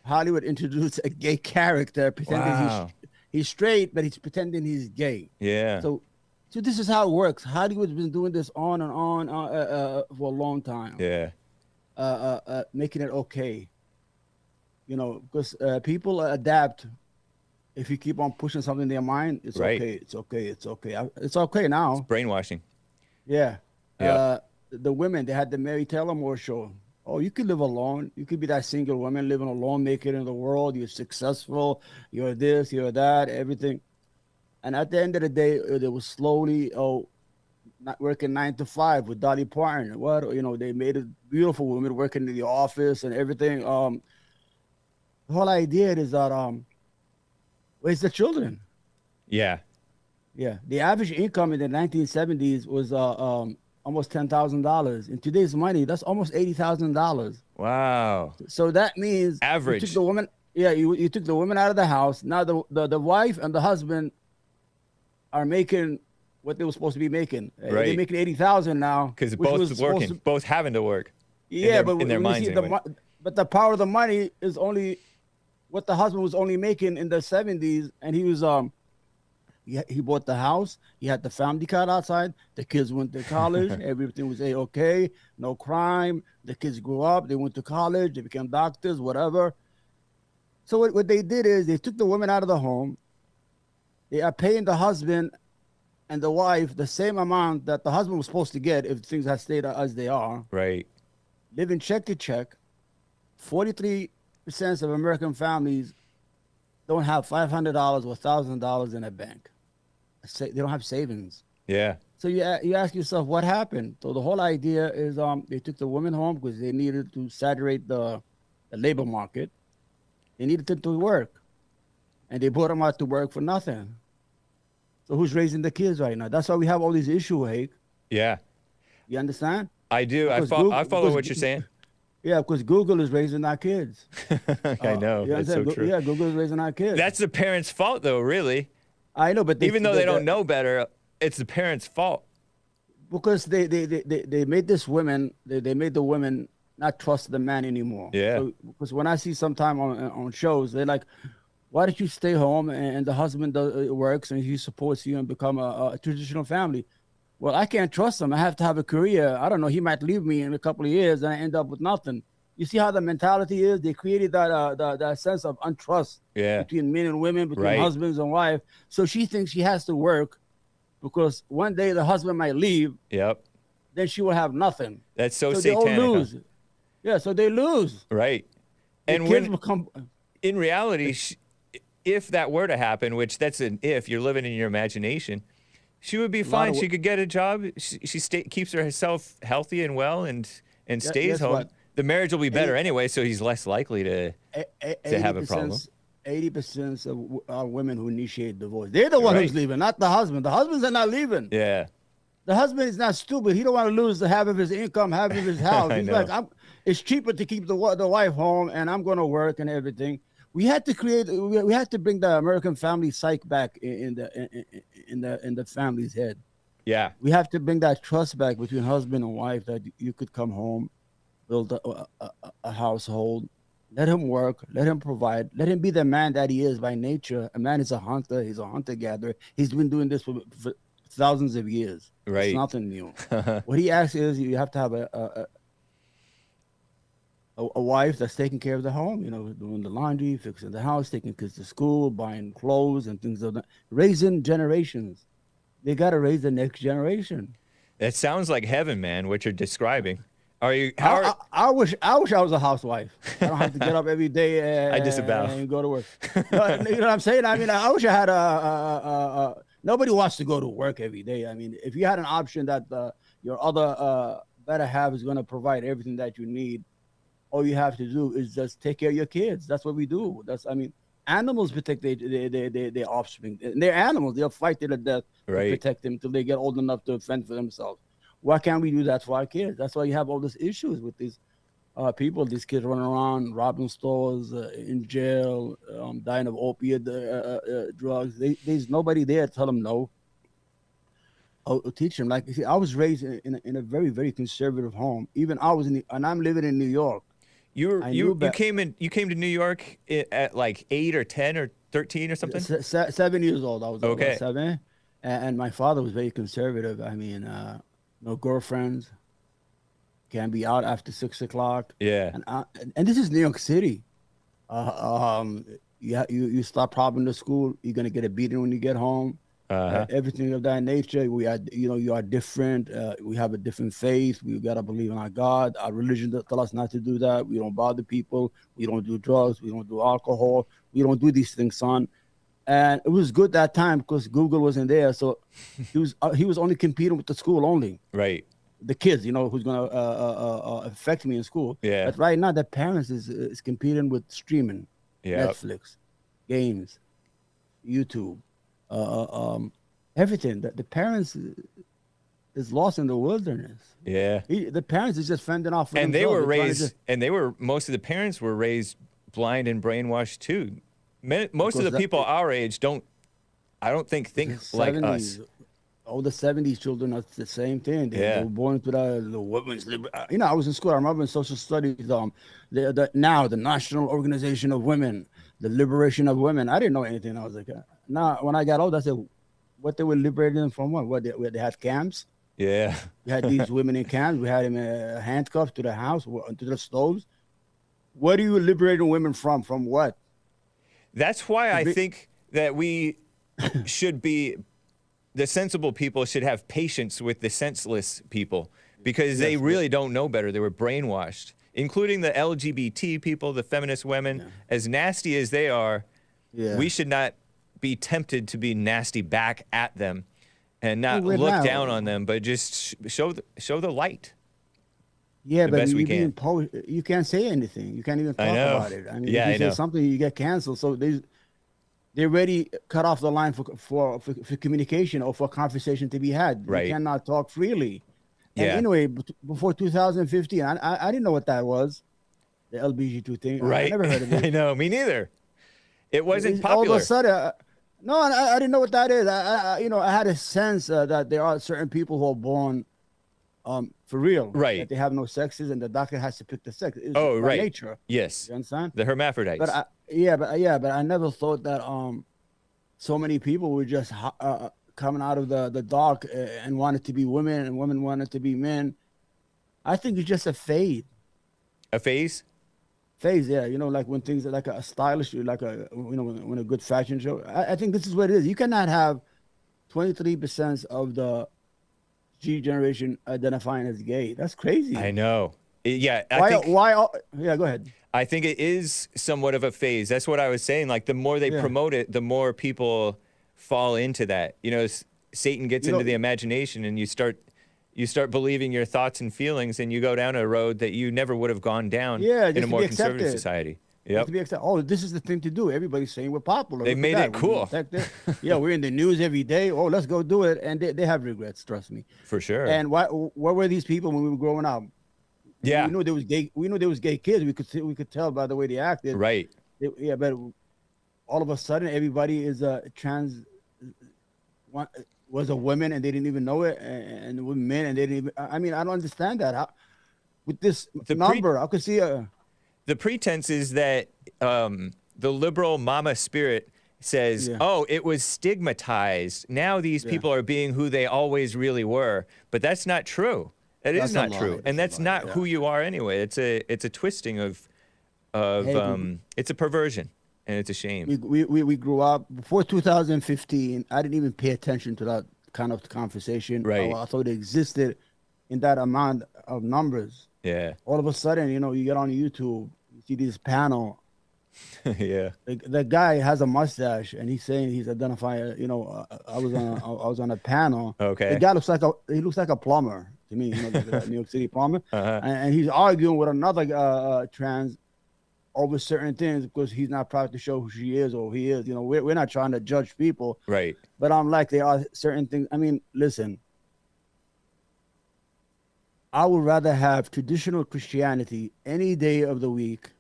Hollywood introduced a gay character, pretending he's straight, but he's pretending he's gay. Yeah. So this is how it works. Hollywood's been doing this on and on for a long time. Yeah. Making it okay. You know, because people adapt. If you keep on pushing something in their mind, it's okay. It's okay. It's okay. It's okay now. It's brainwashing. Yeah. The women, they had the Mary Taylor Moore show. Oh, you could live alone. You could be that single woman living alone, make it in the world. You're successful. You're this, you're that, everything. And at the end of the day, they will slowly not working 9 to 5 with Dolly Parton. What, they made it beautiful women working in the office and everything. The whole idea is that where's the children? Yeah. Yeah. The average income in the 1970s was almost $10,000. In today's money, that's almost $80,000. Wow. So that means average. You took the woman. Yeah, you took the woman out of the house. Now the wife and the husband are making what they were supposed to be making. Right. They're making 80,000 now because both working, both having to work. Yeah, in their minds anyway. But the power of the money is only what the husband was only making in the 70s, and he was he bought the house. He had the family car outside. The kids went to college. Everything was okay. No crime. The kids grew up. They went to college. They became doctors, whatever. So what they did is they took the woman out of the home. They are paying the husband and the wife the same amount that the husband was supposed to get if things had stayed as they are. Right. Living check to check. 43% of American families don't have $500 or $1,000 in a bank. They don't have savings. Yeah. So you ask yourself, what happened? So the whole idea is they took the women home because they needed to saturate the labor market. They needed them to work. And they brought them out to work for nothing. So who's raising the kids right now? That's why we have all these issues, Hake. Yeah. You understand? I do. I follow what you're saying. Yeah, because Google is raising our kids. I know. That's so true. Yeah, Google is raising our kids. That's the parents' fault, though, really. I know, but even though they don't know better, it's the parents' fault. Because they made this women, they made the women not trust the man anymore. Yeah. So, because when I see sometime on shows, they're like, why don't you stay home and the husband works and he supports you and become a traditional family? Well, I can't trust him. I have to have a career. I don't know. He might leave me in a couple of years and I end up with nothing. You see how the mentality is? They created that sense of untrust between men and women, between husbands and wives. So she thinks she has to work because one day the husband might leave. Yep. Then she will have nothing. That's so satanic. They all lose. Huh? Yeah, so they lose. Right. And in reality, if that were to happen, which that's an if, you're living in your imagination, she would be fine. She could get a job. She keeps herself healthy and well and stays home. What? The marriage will be better anyway, so he's less likely to have a problem. 80% of women who initiate divorce, they're the one who's leaving, not the husband. The husbands are not leaving. Yeah. The husband is not stupid. He don't want to lose the half of his income, half of his house. He's like, it's cheaper to keep the wife home, and I'm going to work and everything. We had to bring the American family psych back in the family's head. Yeah. We have to bring that trust back between husband and wife that you could come home, build a household, let him work, let him provide, let him be the man that he is by nature. A man is a hunter. He's a hunter-gatherer. He's been doing this for thousands of years. Right. It's nothing new. What he asks is you have to have a wife that's taking care of the home, doing the laundry, fixing the house, taking kids to school, buying clothes and things like that. Raising generations. They got to raise the next generation. That sounds like heaven, man, what you're describing. Are you? I wish I was a housewife. I don't have to get up every day I disavow. And go to work. You know what I'm saying? I mean, I wish I had nobody wants to go to work every day. I mean, if you had an option that your other better half is going to provide everything that you need, all you have to do is just take care of your kids. That's what we do. Animals protect their offspring. They're animals. They'll fight to the death to protect them until they get old enough to fend for themselves. Why can't we do that for our kids? That's why you have all these issues with these people. These kids running around, robbing stores, in jail, dying of opiate drugs. There's nobody there to tell them no. Or teach them. Like, see, I was raised in a very, very conservative home. Even I was and I'm living in New York. You came to New York at like 8 or 10 or 13 or something? 7 years old. I was okay. 7, and my father was very conservative. I mean, no girlfriends, can't be out after 6 o'clock. Yeah. And this is New York City. You stop robbing the school, you're gonna get a beating when you get home. Everything of that nature. You are different. We have a different faith. We gotta believe in our God. Our religion tell us not to do that. We don't bother people. We don't do drugs. We don't do alcohol. We don't do these things, son. And it was good that time because Google wasn't there. So he was only competing with the school only. Right. The kids, who's going to affect me in school. Yeah. But right now, the parents is competing with streaming, Netflix, games, YouTube, everything. The parents is lost in the wilderness. Yeah. The parents is just fending off for and themselves. they were raised, most of the parents were raised blind and brainwashed too. Most of the people our age I don't think like us. All the 70s children are the same thing. They were born into the women's I was in school. I remember in social studies, the National Organization of Women, the Liberation of Women. I didn't know anything. I was like, now when I got old, I said, what they were liberating them from? What they had camps? Yeah. We had these women in camps. We had them handcuffed to the house, to the stoves. What are you liberating women from? From what? That's why I think that we should be, the sensible people should have patience with the senseless people because they really don't know better. They were brainwashed, including the LGBT people, the feminist women. Yeah. As nasty as they are, we should not be tempted to be nasty back at them and not look down on them, but just show the light. Yeah, but you can't say anything. You can't even talk about it. I mean, if you say something, you get canceled. So they already cut off the line for communication or for conversation to be had. Right. You cannot talk freely. And anyway, before 2015, I didn't know what that was, the LBGT thing. Right. I never heard of it. I know, me neither. It wasn't popular. All of a sudden, no, I didn't know what that is. I had a sense that there are certain people who are born for real, right? That they have no sexes, and the doctor has to pick the sex. It's right. Nature. Yes. You understand? The hermaphrodites. But I never thought that so many people were just coming out of the dark and wanted to be women, and women wanted to be men. I think it's just a fade. A phase? Phase, yeah. Like when things are like a stylish, like when a good fashion show. I think this is what it is. You cannot have 23% of the G generation identifying as gay. That's crazy. I know. Yeah. Why? Yeah, go ahead. I think it is somewhat of a phase. That's what I was saying. Like the more they promote it, the more people fall into that. Satan gets into the imagination, and you start believing your thoughts and feelings, and you go down a road that you never would have gone down in a more conservative society. Yep. This is the thing to do. Everybody's saying we're popular. They made it cool. We're in the news every day. Oh, let's go do it. And they have regrets, trust me. For sure. And where were these people when we were growing up? Yeah. We knew there was gay. We knew there was gay kids. We could tell by the way they acted. Right. But all of a sudden, everybody is trans. Was a woman, and they didn't even know it, and men, and they didn't even. I mean, I don't understand that. How, with this number, I could see the pretense is that the liberal mama spirit says, it was stigmatized. Now these people are being who they always really were. But that's not true. That's not true. And that's not who you are anyway. It's a twisting of it's a perversion, and it's a shame. We grew up before 2015. I didn't even pay attention to that kind of conversation. Right. I thought it existed in that amount of numbers. Yeah. All of a sudden, you get on YouTube, you see this panel. Yeah. The guy has a mustache, and he's saying he's identifying. I was on a panel. Okay. The guy looks like a plumber to me. The New York City plumber. And he's arguing with another trans over certain things because he's not proud to show who she is or he is. We're not trying to judge people. Right. But I'm like, there are certain things. I mean, listen. I would rather have traditional Christianity any day of the week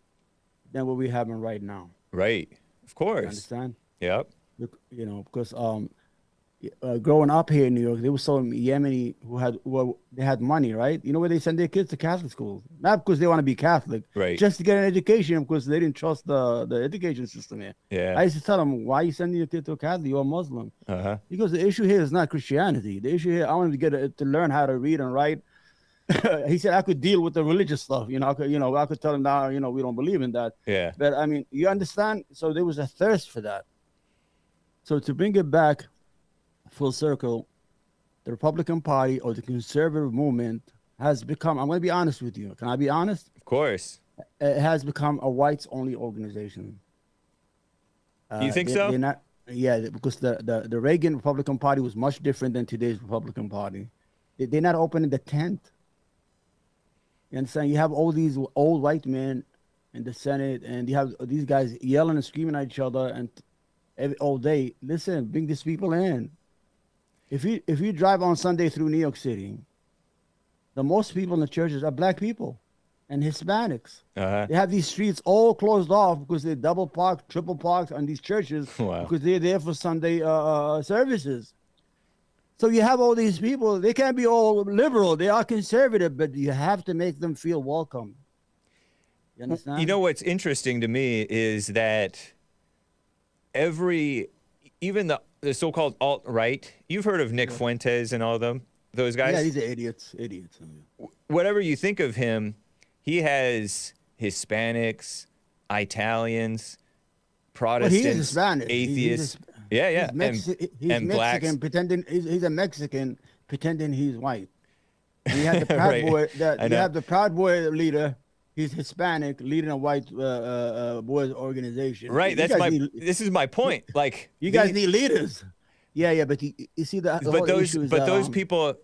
than what we're having right now. Right. Of course. You understand? Yep. Because growing up here in New York, there was some Yemeni they had money, right? You know where they send their kids to Catholic schools? Not because they want to be Catholic, right? Just to get an education because they didn't trust the education system here. Yeah. I used to tell them, why are you sending your kid to a Catholic? You're a Muslim. Because the issue here is not Christianity. The issue here, I wanted to learn how to read and write. He said I could deal with the religious stuff. I could tell him now, we don't believe in that. Yeah. But I mean, you understand? So there was a thirst for that. So to bring it back full circle, the Republican Party or the conservative movement has become, I'm going to be honest with you. Can I be honest? Of course. It has become a whites-only organization. You think so? Yeah, because the Reagan Republican Party was much different than today's Republican Party. They're not opening the tent. You understand? You have all these old white men in the Senate, and you have these guys yelling and screaming at each other and all day. Listen, bring these people in. If you drive on Sunday through New York City, the most people in the churches are black people and Hispanics. They have these streets all closed off because they double park, triple park on these churches because they're there for Sunday services. So you have all these people. They can't be all liberal. They are conservative, but you have to make them feel welcome. You understand? You know what's interesting to me is that even the so-called alt-right, you've heard of Nick Fuentes and all of them, those guys? Yeah, these are idiots. Whatever you think of him, he has Hispanics, Italians, Protestants, he is Hispanic. atheists. He's and Mexican blacks. pretending he's a Mexican pretending he's white. And you have the Proud Boy. You have the Proud Boy leader. He's Hispanic, leading a white boys organization. Right. This is my point. Like you guys need leaders. Yeah. But you see those people.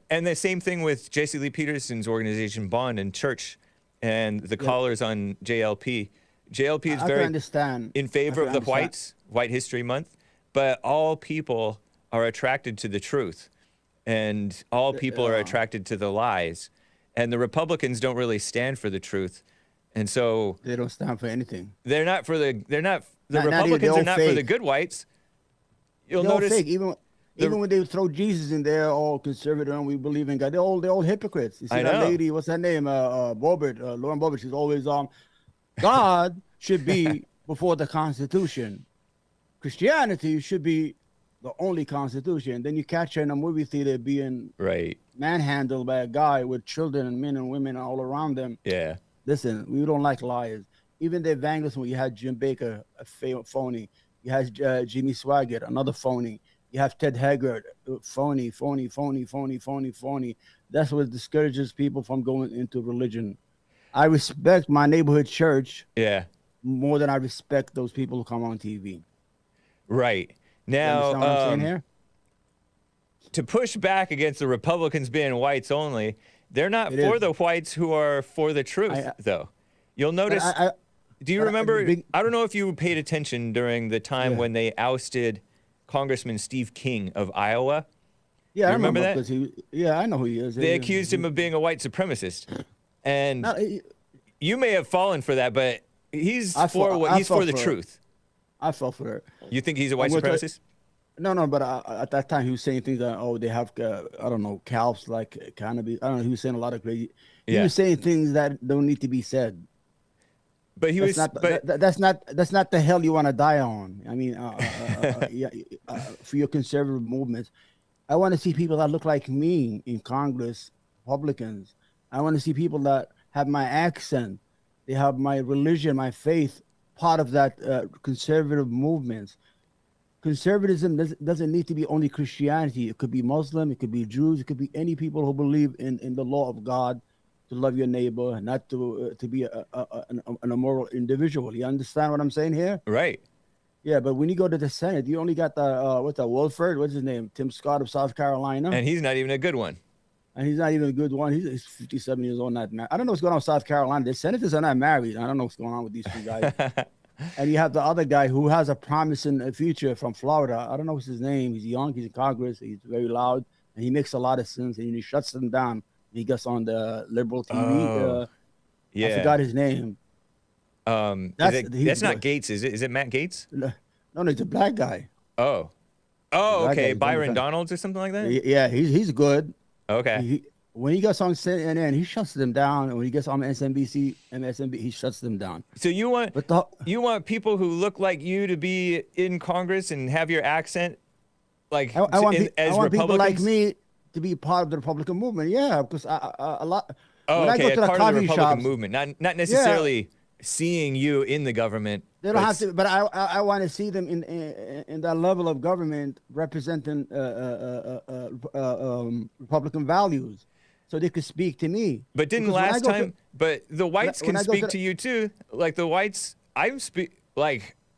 And the same thing with J.C. Lee Peterson's organization Bond and Church, and the callers on JLP. JLP is very in favor of the whites, White History Month, but all people are attracted to the truth, and all people are attracted to the lies, and the Republicans don't really stand for the truth, and so they don't stand for anything. The Republicans are not for the good whites. You'll notice fake. Even when they throw Jesus in there, all conservative and we believe in God, they're all hypocrites. You see that lady, what's her name? Lauren Boebert, she's always God should be before the Constitution. Christianity should be the only Constitution. Then you catch her in a movie theater being manhandled by a guy with children and men and women all around them. Yeah. Listen, we don't like liars. Even the evangelists, when you had Jim Baker, a phony. You had Jimmy Swaggart, another phony. You have Ted Haggard, phony. That's what discourages people from going into religion. I respect my neighborhood church more than I respect those people who come on TV. Right. Now, you understand what I'm saying here? To push back against the Republicans being whites only, they're not the whites who are for the truth, though. You'll notice... Do you remember? I don't know if you paid attention during the time when they ousted Congressman Steve King of Iowa. Yeah, I remember that. I know who he is. They accused him of being a white supremacist, and you may have fallen for that, but he's for the truth. I fell for it. You think he's a white supremacist? No, but at that time he was saying things that they have I don't know, calves like cannabis. I don't know. He was saying a lot of crazy. He was saying things that don't need to be said. But that's not the hell you want to die on. I mean, for your conservative movements, I want to see people that look like me in Congress, Republicans. I want to see people that have my accent, they have my religion, my faith, part of that conservative movements. Conservatism doesn't need to be only Christianity. It could be Muslim, it could be Jews, it could be any people who believe in the law of God. To love your neighbor, and not to be an immoral individual. You understand what I'm saying here? Right. Yeah, but when you go to the Senate, you only got Wolford, what's his name? Tim Scott of South Carolina. And he's not even a good one. And he's not even a good one. He's 57 years old, not married. I don't know what's going on with South Carolina. The senators are not married. I don't know what's going on with these two guys. And you have the other guy who has a promising future from Florida. I don't know what's his name. He's young. He's in Congress. He's very loud. And he makes a lot of sense. And he shuts them down. He gets on the liberal TV. I forgot his name. That's not Gates, is it? Is it Matt Gates? No, he's a black guy. Oh, okay. Byron Donalds or something like that? Yeah, he's good. Okay. When he gets on CNN, he shuts them down. And when he gets on MSNBC, he shuts them down. So you want people who look like you to be in Congress and have your accent, like I want people like me to be part of the Republican movement. Yeah, because a lot. When I go to the coffee shops, movement, not necessarily seeing you in the government. They don't have to, but I want to see them in that level of government representing Republican values, so they could speak to me. But didn't last time? But the whites can speak to you too. Like the whites,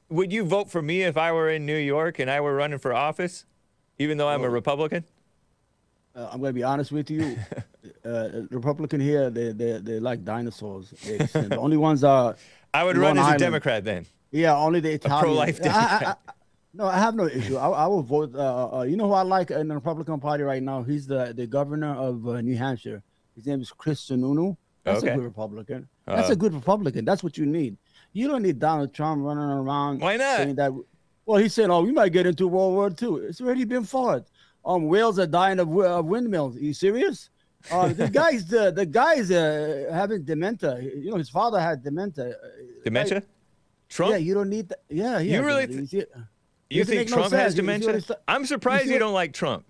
would you vote for me if I were in New York and I were running for office, even though I'm a Republican? I'm going to be honest with you. Republican here, they like dinosaurs. The only ones are. I would run as a Democrat then. Yeah, only the Italians. Pro-life Democrat. No, I have no issue. I will vote. You know who I like in the Republican Party right now? He's the governor of New Hampshire. His name is Chris Sununu. That's a good Republican. That's a good Republican. That's what you need. You don't need Donald Trump running around. Why not? Saying that, well, he's saying, "Oh, we might get into World War II." It's already been fought. Whales are dying of windmills. Are you serious? The guy's having dementia. You know, his father had dementia. Dementia? Like, Trump? Yeah, you don't need that. Yeah. You really? You think Trump has dementia? I'm surprised you don't like Trump.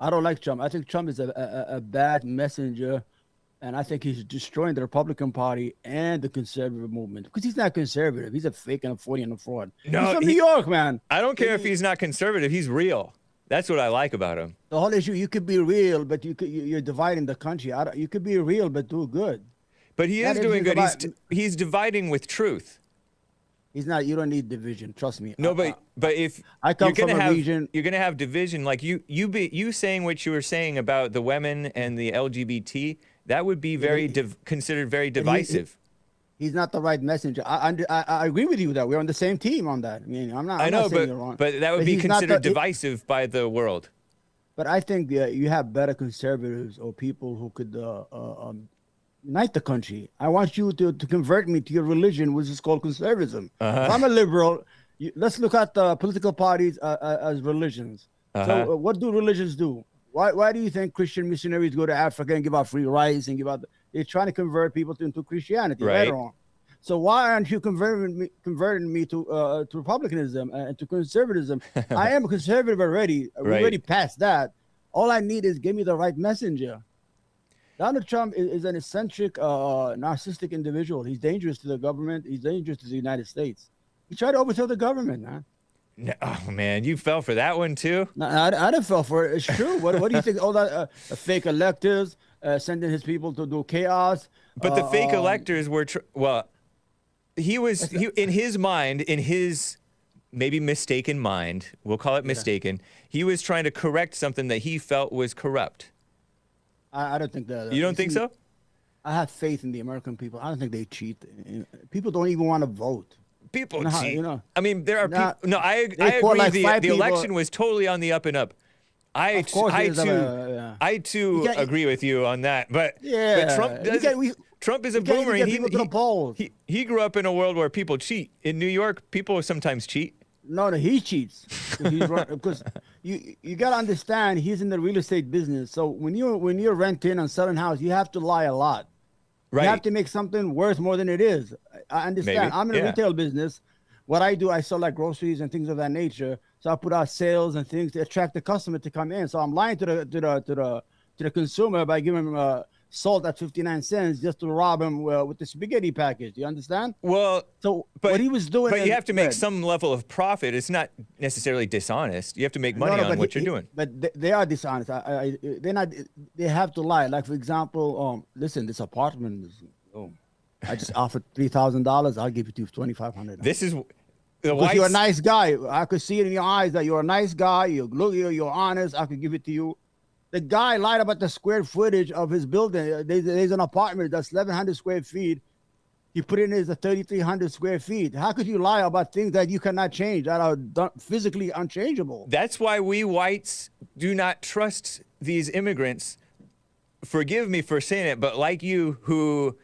I don't like Trump. I think Trump is a bad messenger, and I think he's destroying the Republican Party and the conservative movement because he's not conservative. He's a fake and a 40 and a fraud. No, he's from New York, man. I don't care if he's not conservative. He's real. That's what I like about him. The whole issue, you could be real, but you're dividing the country. You could be real, but do good. But he is doing good. He's dividing with truth. He's not. You don't need division. Trust me. No, but if I come from a region, you're gonna have division. Like you saying what you were saying about the women and the LGBT, that would be considered very divisive. He's not the right messenger. I agree with you that we're on the same team on that. I mean, I'm not. I know, but you're wrong. But that would be considered divisive by the world. But I think you have better conservatives or people who could unite the country. I want you to convert me to your religion, which is called conservatism. If I'm a liberal, let's look at the political parties as religions. So what do religions do? Why do you think Christian missionaries go to Africa and give out free rice and they're trying to convert people into Christianity, right or wrong? So why aren't you converting me to republicanism and to conservatism? I am a conservative already. We already passed that. All I need is give me the right messenger. Donald Trump is an eccentric, narcissistic individual. He's dangerous to the government. He's dangerous to the United States. He tried to overthrow the government, man. No, oh, man, you fell for that one, too? No, I didn't fall for it. It's true. What do you think? All that fake electors sending his people to do chaos. But the fake electors were, he in his mind, in his maybe mistaken mind, we'll call it mistaken, he was trying to correct something that he felt was corrupt. I don't think that. You don't think so? I have faith in the American people. I don't think they cheat. People don't even want to vote. People cheat. I mean, there are people. No, I agree. Like the election was totally on the up and up. I too agree with you on that. But Trump is a boomer. He grew up in a world where people cheat. In New York, people sometimes cheat. No, he cheats because you got to understand he's in the real estate business. So when you're renting and selling house, you have to lie a lot. Right. You have to make something worth more than it is. I understand. Maybe. I'm in the retail business. What I do, I sell like groceries and things of that nature. So I put out sales and things to attract the customer to come in. So I'm lying to the consumer by giving him salt at 59 cents just to rob him with the spaghetti package. Do you understand? Well, so what he was doing. But you have to make some level of profit. It's not necessarily dishonest. You have to make money on what you're doing. But they are dishonest. They're not. They have to lie. Like for example, listen, this apartment is. I just offered $3,000. I'll give it to you for $2,500. This is. Because you're a nice guy. I could see it in your eyes that you're a nice guy. You're honest. I could give it to you. The guy lied about the square footage of his building. There's an apartment that's 1,100 square feet. He put in as 3,300 square feet. How could you lie about things that you cannot change, that are physically unchangeable? That's why we whites do not trust these immigrants. Forgive me for saying it, but like you, who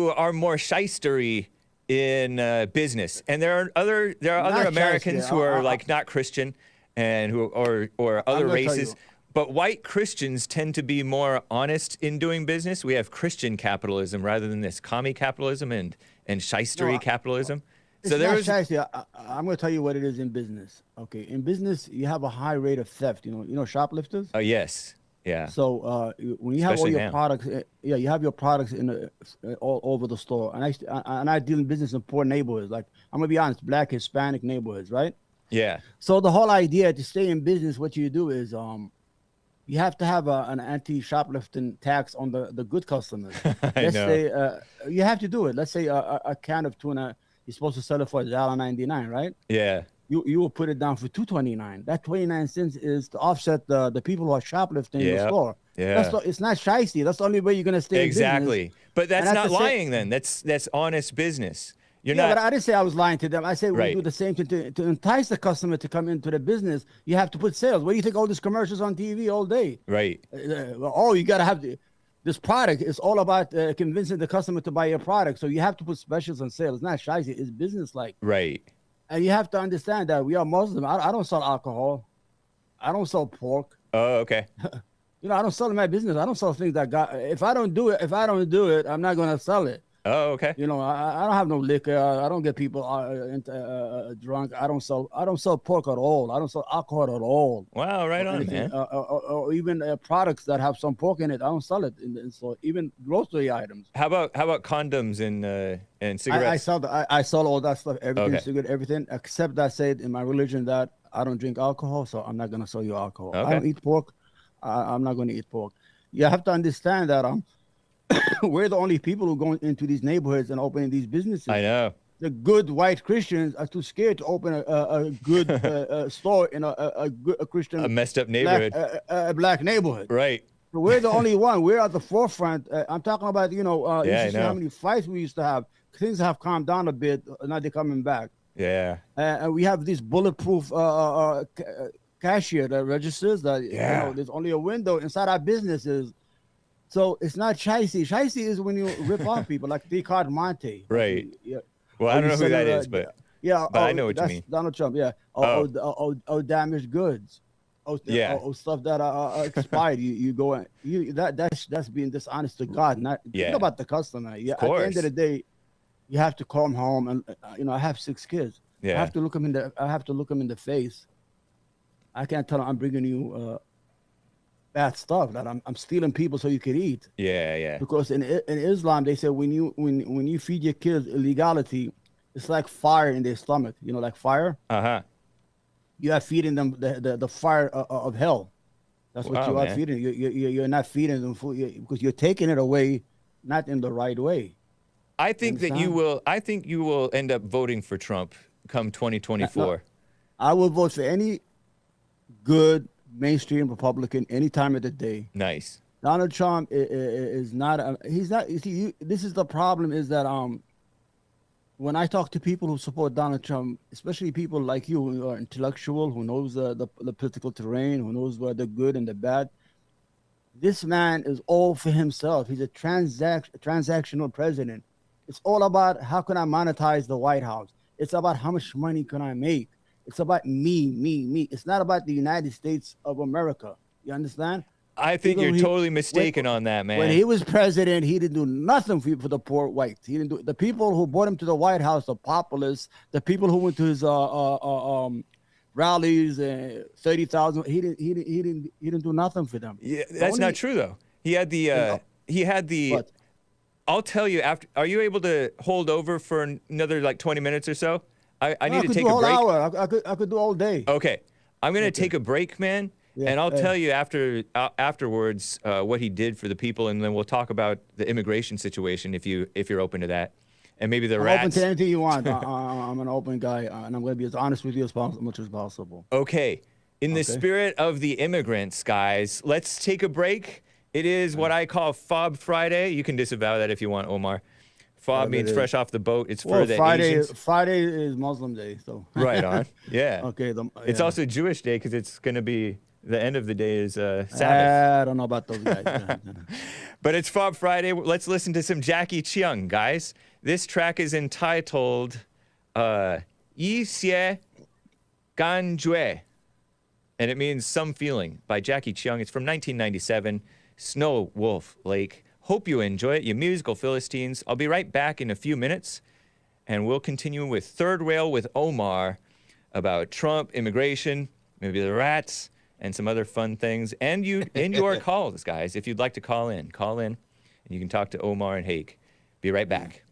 are more shystery in business, and there are other Americans who are like not Christian, and who or other races. But white Christians tend to be more honest in doing business. We have Christian capitalism rather than this commie capitalism and shystery capitalism. So I'm going to tell you what it is in business. Okay, in business you have a high rate of theft. You know shoplifters. Oh yes, yeah. So when you have all your products, you have your products in all over the store. And I deal in business in poor neighborhoods. Like I'm going to be honest, Black, Hispanic neighborhoods, right? Yeah. So the whole idea to stay in business, what you do is you have to have an anti-shoplifting tax on the good customers. Let's say you have to do it. Let's say a can of tuna you're supposed to sell it for $1.99, right? Yeah. You will put it down for $2.29. That 29 cents is to offset the people who are shoplifting in the store. Yeah. It's not shysty. That's the only way you're gonna stay in exactly. business. But that's not lying then. That's honest business. You're not. But I didn't say I was lying to them. I said we Right. do the same thing to entice the customer to come into the business. You have to put sales. What do you think all these commercials on TV all day? Right. You got to have this product. It's all about convincing the customer to buy your product. So you have to put specials on sales. It's not shysty. It's business-like. Right. And you have to understand that we are Muslim. I don't sell alcohol. I don't sell pork. Oh, okay. I don't sell in my business. I don't sell things that got. If I don't do it, I'm not gonna sell it. Oh, okay. I don't have no liquor. I don't get people drunk. I don't sell pork at all. I don't sell alcohol at all. Wow, right on, man. Or even products that have some pork in it. I don't sell it. So even grocery items. How about condoms and cigarettes? I sell all that stuff. Everything, Okay. cigarette, everything, except I said in my religion that I don't drink alcohol, so I'm not gonna sell you alcohol. Okay. I don't eat pork. I'm not gonna eat pork. You have to understand that we're the only people who go into these neighborhoods and opening these businesses. I know. The good white Christians are too scared to open a good store in a Christian, A messed up neighborhood. black neighborhood. Right. So we're the only one. We're at the forefront. I'm talking about, you I see know. how many fights we used to have. Things have calmed down a bit. Now they're coming back. Yeah. And we have these bulletproof cashier that registers that there's only a window inside our businesses. So it's not shysty. Shysty is when you rip off people like Ricard Monte. Right. Yeah. Well, I don't know who that is, but I know what you mean. Donald Trump. Yeah. Damaged goods. Stuff that are expired. You go and that's being dishonest to God. Not think about the customer. Yeah. At the end of the day, you have to come home and I have 6 kids. Yeah. I have to look them in the face. I can't tell them I'm bringing you bad stuff, that I'm stealing people so you can eat. Yeah. Because in Islam they say when you feed your kids illegality, it's like fire in their stomach. Like fire. You are feeding them the fire of hell. That's what you are feeding. You're not feeding them food because you're taking it away, not in the right way. I think that you will. I think you will end up voting for Trump come 2024. No, I will vote for any good mainstream Republican any time of the day. Nice. Donald Trump is not. He's not. You see, this is the problem. Is that when I talk to people who support Donald Trump, especially people like you who are intellectual, who knows the political terrain, who knows what the good and the bad, this man is all for himself. He's a transactional president. It's all about how can I monetize the White House. It's about how much money can I make. It's about me. It's not about the United States of America. You understand? I think you're totally mistaken on that, man. When he was president, he didn't do nothing for the poor whites. He didn't do. The people who brought him to the White House, the populists, the people who went to his rallies, 30,000. He didn't do nothing for them. Yeah, that's not true though. He had the. What? I'll tell you after. Are you able to hold over for another like 20 minutes or so? I need to take a break. I could do all day. Okay, I'm gonna take a break, man. Yeah, and I'll tell you afterwards what he did for the people, and then we'll talk about the immigration situation if you're open to that, and maybe the I'm rats. open to anything you want. I'm an open guy, and I'm going to be as honest with you as much as possible. Okay. In the spirit of the immigrants, guys, let's take a break. It is what I call Fob Friday. You can disavow that if you want, Omar. Fob means fresh off the boat. It's for the Asians. Friday is Muslim Day, so. Right on. Yeah. Okay. It's also Jewish Day because it's going to be. The end of the day is Sabbath. I don't know about those guys. But it's Fob Friday. Let's listen to some Jacky Cheung, guys. This track is entitled 一些感觉, and it means some feeling, by Jacky Cheung. It's from 1997, Snow.Wolf.Lake. Hope you enjoy it, you musical Philistines. I'll be right back in a few minutes, and we'll continue with Third Rail with Omar about Trump, immigration, maybe the rats, and some other fun things, and your calls, guys. If you'd like to call in, and you can talk to Omar and Hake. Be right back.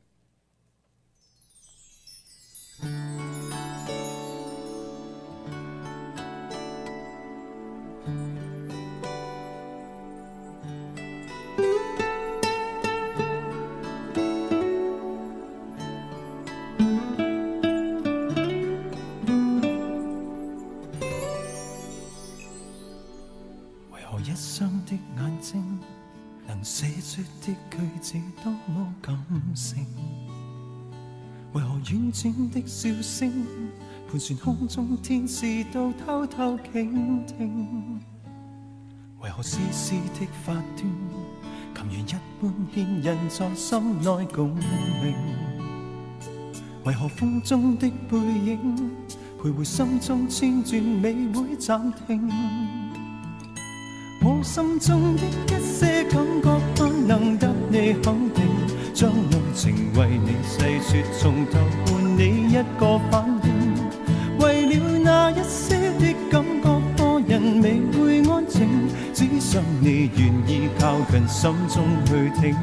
為何婉轉的笑聲，盤旋空中天使都偷偷傾聽？為何絲絲的髮端，琴弦一般牽引在心內共鳴？為何風中的背影，徘徊心中千轉未會暫停？我心中的一些感覺不能得你肯定，將愛情為你細說，從頭換你一個反應。為了那一些的感覺，個人未會安靜，只想你願意靠近心中去聽。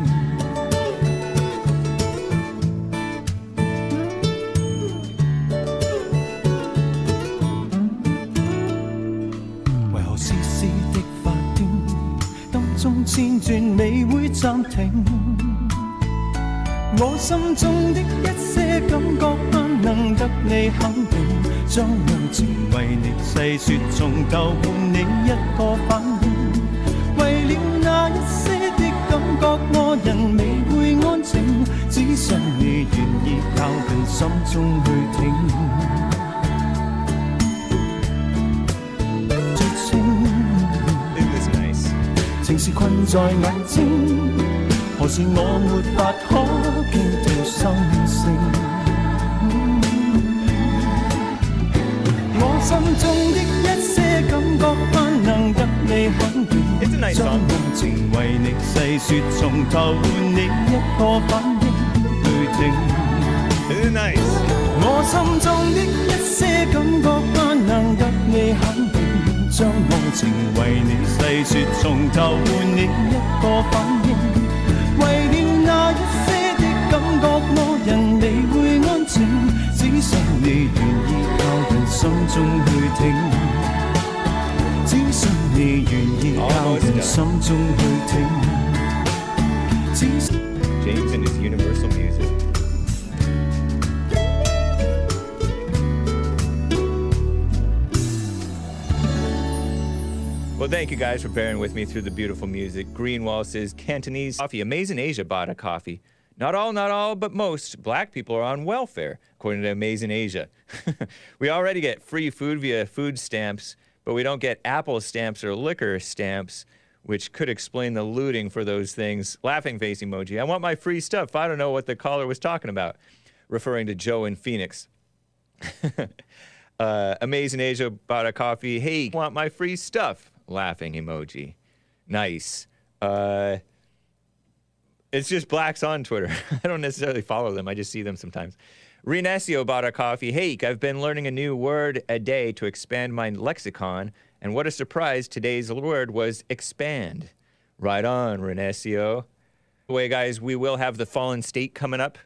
為何絲絲的髮端，當中千轉未會暫停？我心中的一些感覺不能得你肯定，將愛情為你細說，從頭換你一個反應。為了那一些的感覺，我人未會安靜，只想你願意靠近心中去聽。絕情，情是困在眼睛，何時我沒法可傾吐心聲？我心中的一些感覺不能得你肯定，將愛情為你細說，從頭換你一個反應去聽。我心中的一些感覺不能得你肯定，將愛情為你細說，從頭換你一個反應。為了那一些的感覺，我人未會安靜，只想你願意靠近心中去聽，只想你願意靠近心中去聽。James and his universal music. Well, thank you guys for bearing with me through the beautiful music. Greenwall says Cantonese coffee. Amazing Asia bought a coffee. Not all, but most black people are on welfare, according to Amazing Asia. We already get free food via food stamps, but we don't get Apple stamps or liquor stamps, which could explain the looting for those things. Laughing face emoji. I want my free stuff. I don't know what the caller was talking about, referring to Joe in Phoenix. Amazing Asia bought a coffee. Hey, want my free stuff? Laughing emoji. Nice. It's just blacks on Twitter. I don't necessarily follow them. I just see them sometimes. Renesio bought a coffee. Hake, I've been learning a new word a day to expand my lexicon. And what a surprise, today's word was expand. Right on, Renesio. By the way, guys, we will have the Fallen State coming up,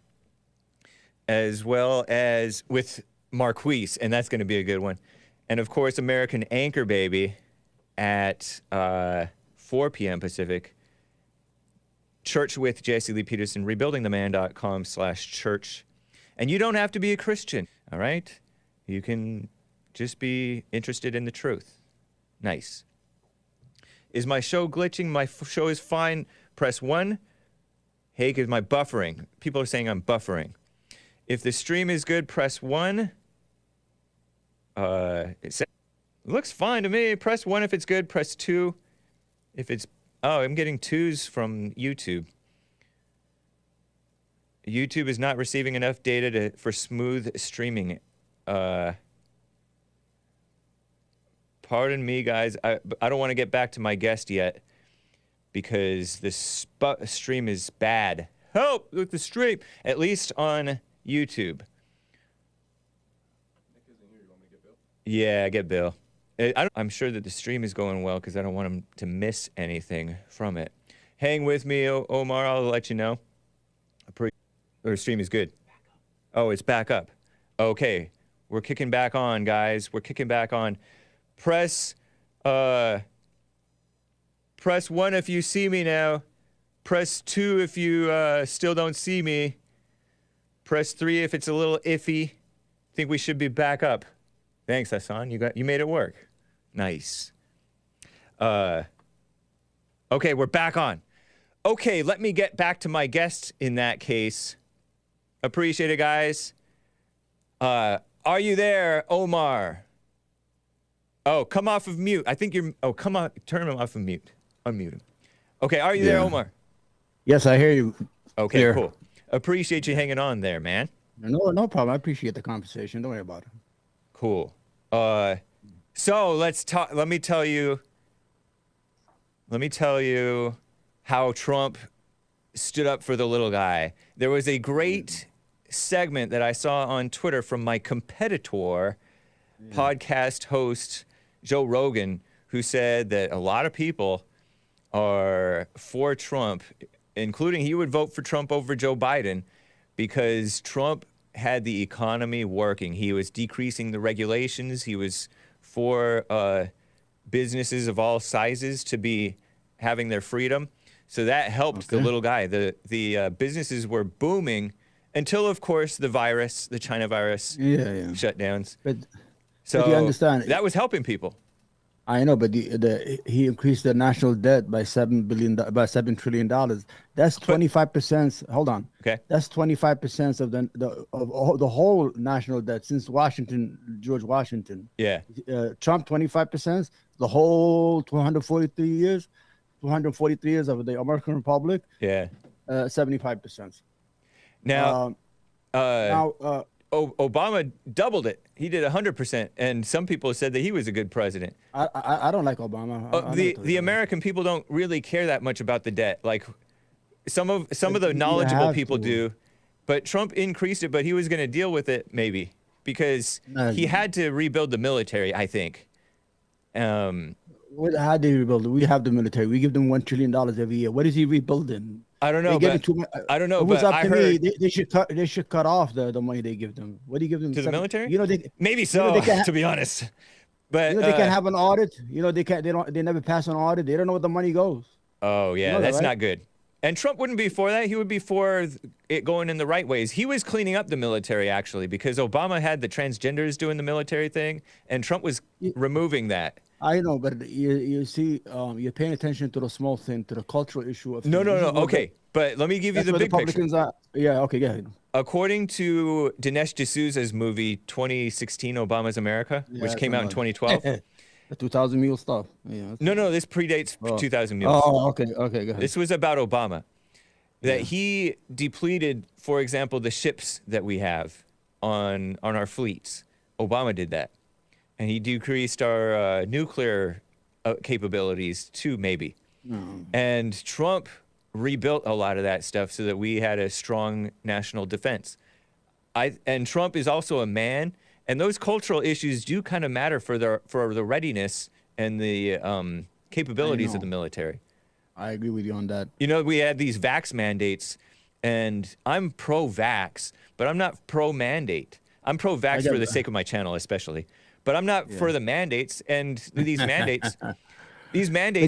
as well as with Marquise, and that's going to be a good one. And, of course, American Anchor Baby at 4 p.m. Pacific. Church with Jesse Lee Peterson, rebuildingtheman.com/church. And you don't have to be a Christian, all right? You can just be interested in the truth. Nice. Is my show glitching? My show is fine. Press 1. Hake, is my buffering? People are saying I'm buffering. If the stream is good, press 1. It looks fine to me. Press 1 if it's good. Press 2 if it's... Oh, I'm getting 2s from YouTube. YouTube is not receiving enough data for smooth streaming. Pardon me, guys. I don't want to get back to my guest yet because the stream is bad. Help with the stream, at least on YouTube. Yeah, get Bill. I'm sure that the stream is going well because I don't want him to miss anything from it. Hang with me, Omar. I'll let you know. Or stream is good. Oh, it's back up. Okay. We're kicking back on, guys. We're kicking back on. Press 1 if you see me now. Press 2 if you still don't see me. Press 3 if it's a little iffy. Think we should be back up. Thanks, Hassan. You made it work. Nice. Okay, we're back on. Okay, let me get back to my guest in that case. Appreciate it, guys. Are you there, Omar? Oh, come off of mute. I think you're. Oh, come on. Turn him off of mute. Unmute him. Okay, are you there, Omar? Yes, I hear you. Okay, Clear. cool. Appreciate you hanging on there, man. No problem. I appreciate the conversation. Don't worry about it. Cool. So let's talk. Let me tell you how Trump stood up for the little guy. There was a great segment that I saw on Twitter from my competitor, podcast host Joe Rogan, who said that a lot of people are for Trump, including he would vote for Trump over Joe Biden because Trump had the economy working. He was decreasing the regulations. He was for businesses of all sizes to be having their freedom. So that helped the little guy. The businesses were booming until, of course, the virus, the China virus, shutdowns. But So you understand, that was helping people. I know, but he increased the national debt by $7 trillion. That's 25%. Hold on. Okay. That's 25% of the whole national debt since George Washington. Yeah. Trump 25%. The whole 243 years of the American Republic. Yeah. 75%. Now, Obama doubled it. He did 100%, and some people said that he was a good president. I don't like Obama. The American people don't really care that much about the debt. Like some of the knowledgeable people do, but Trump increased it. But he was going to deal with it maybe because he had to rebuild the military. I think. How do you rebuild it? We have the military. We give them $1 trillion every year. What is he rebuilding? I don't know. I don't know. It was but up to I heard me. They should cut off the money they give them. What do you give them to the military? You know, maybe so. To be honest, but they can't have an audit. You know, they never pass an audit. They don't know where the money goes. Oh yeah, you know that's that, right? not good. And Trump wouldn't be for that. He would be for it going in the right ways. He was cleaning up the military actually because Obama had the transgenders doing the military thing, and Trump was removing that. I know, but you see, you're paying attention to the small thing, to the cultural issue of. No. Okay, but let me give you the big picture. Yeah. Okay. Go ahead. According to Dinesh D'Souza's movie 2016 Obama's America, which came out in 2012. The 2000 Mule stuff. Yeah. No, this predates 2000 Mules. Oh, okay. Go ahead. This was about Obama. That he depleted, for example, the ships that we have on our fleets. Obama did that. And he decreased our nuclear capabilities too, maybe. And Trump rebuilt a lot of that stuff so that we had a strong national defense. And Trump is also a man, and those cultural issues do kind of matter for the readiness and the capabilities of the military. I agree with you on that. You know, we had these vax mandates, and I'm pro-vax, but I'm not pro-mandate. I'm pro-vax for the sake of my channel, especially. But I'm not for the mandates, and these mandates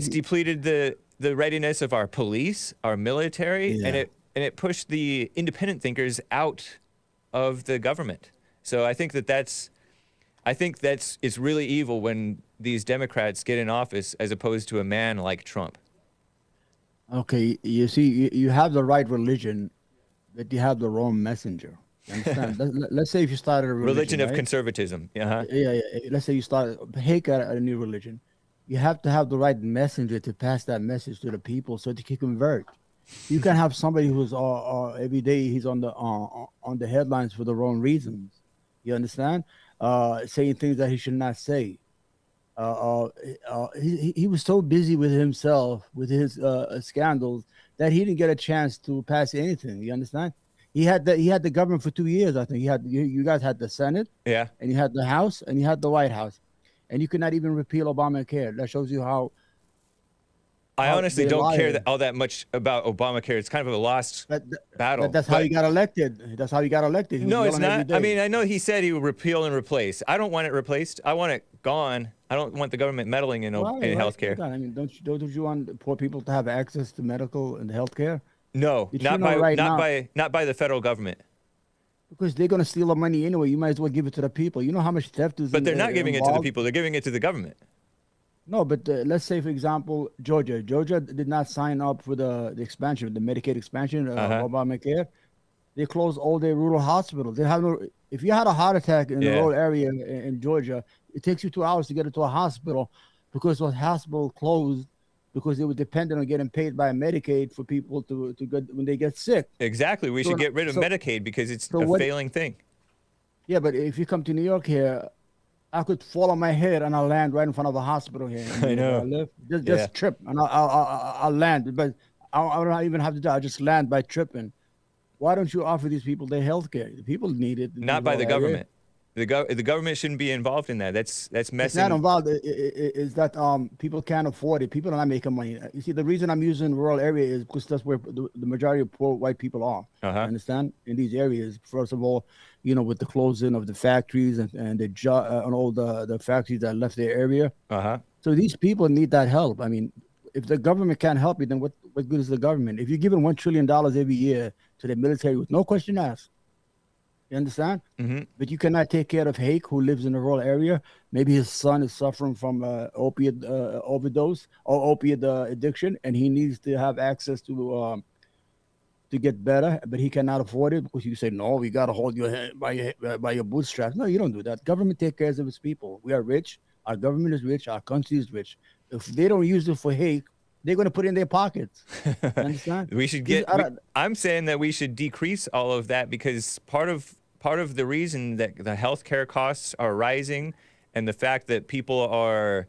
depleted the readiness of our police, our military, and it pushed the independent thinkers out of the government. So I think that's it's really evil when these Democrats get in office as opposed to a man like Trump. Okay, you see, you have the right religion, but you have the wrong messenger. You understand? Let's say if you started a religion of right? conservatism. Yeah. Let's say you start Hake a new religion. You have to have the right messenger to pass that message to the people so they can convert. You can have somebody who's every day he's on the headlines for the wrong reasons. You understand? Saying things that he should not say. He was so busy with himself, with his scandals, that he didn't get a chance to pass anything. You understand? He had the government for 2 years. I think you guys had the Senate, and you had the House, and you had the White House, and you could not even repeal Obamacare. That shows you how. I honestly don't care all that much about Obamacare. It's kind of a lost battle. That's how he got elected. That's how he got elected. No, it's not. I mean, I know he said he would repeal and replace. I don't want it replaced. I want it gone. I don't want the government meddling in healthcare. I mean, don't you want poor people to have access to medical and healthcare? No, not by the federal government. Because they're going to steal the money anyway. You might as well give it to the people. You know how much theft is. But they're not giving it to the people. They're giving it to the government. No, but let's say, for example, Georgia did not sign up for the expansion, the Medicaid expansion of Obamacare. They close all their rural hospitals. They have no. If you had a heart attack in the rural area in Georgia, it takes you 2 hours to get into a hospital because the hospital closed because they were dependent on getting paid by Medicaid for people to get when they get sick. Exactly. We should get rid of Medicaid because it's a failing thing. Yeah, but if you come to New York here, I could fall on my head and I'll land right in front of a hospital here. I know. I live. Just trip and I'll land, but I don't even have to die. I just land by tripping. Why don't you offer these people their health care? The people need it. Not by the government. The government shouldn't be involved in that. That's messing. It's not involved. Is that people can't afford it. People are not making money. You see, the reason I'm using rural area is because that's where the majority of poor white people are. Understand? In these areas, first of all, with the closing of the factories and all the factories that left their area. So these people need that help. I mean, if the government can't help you, then what good is the government? If you're giving $1 trillion every year to the military with no question asked, you understand? But you cannot take care of Hake, who lives in a rural area. Maybe his son is suffering from opiate overdose or opiate addiction, and he needs to have access to get better, but he cannot afford it because you say, no, we got to hold your hand by your bootstraps. No, you don't do that. Government takes care of its people. We are rich. Our government is rich. Our country is rich. If they don't use it for Hake, they're going to put it in their pockets. You understand? I'm saying that we should decrease all of that because part of the reason that the healthcare costs are rising and the fact that people are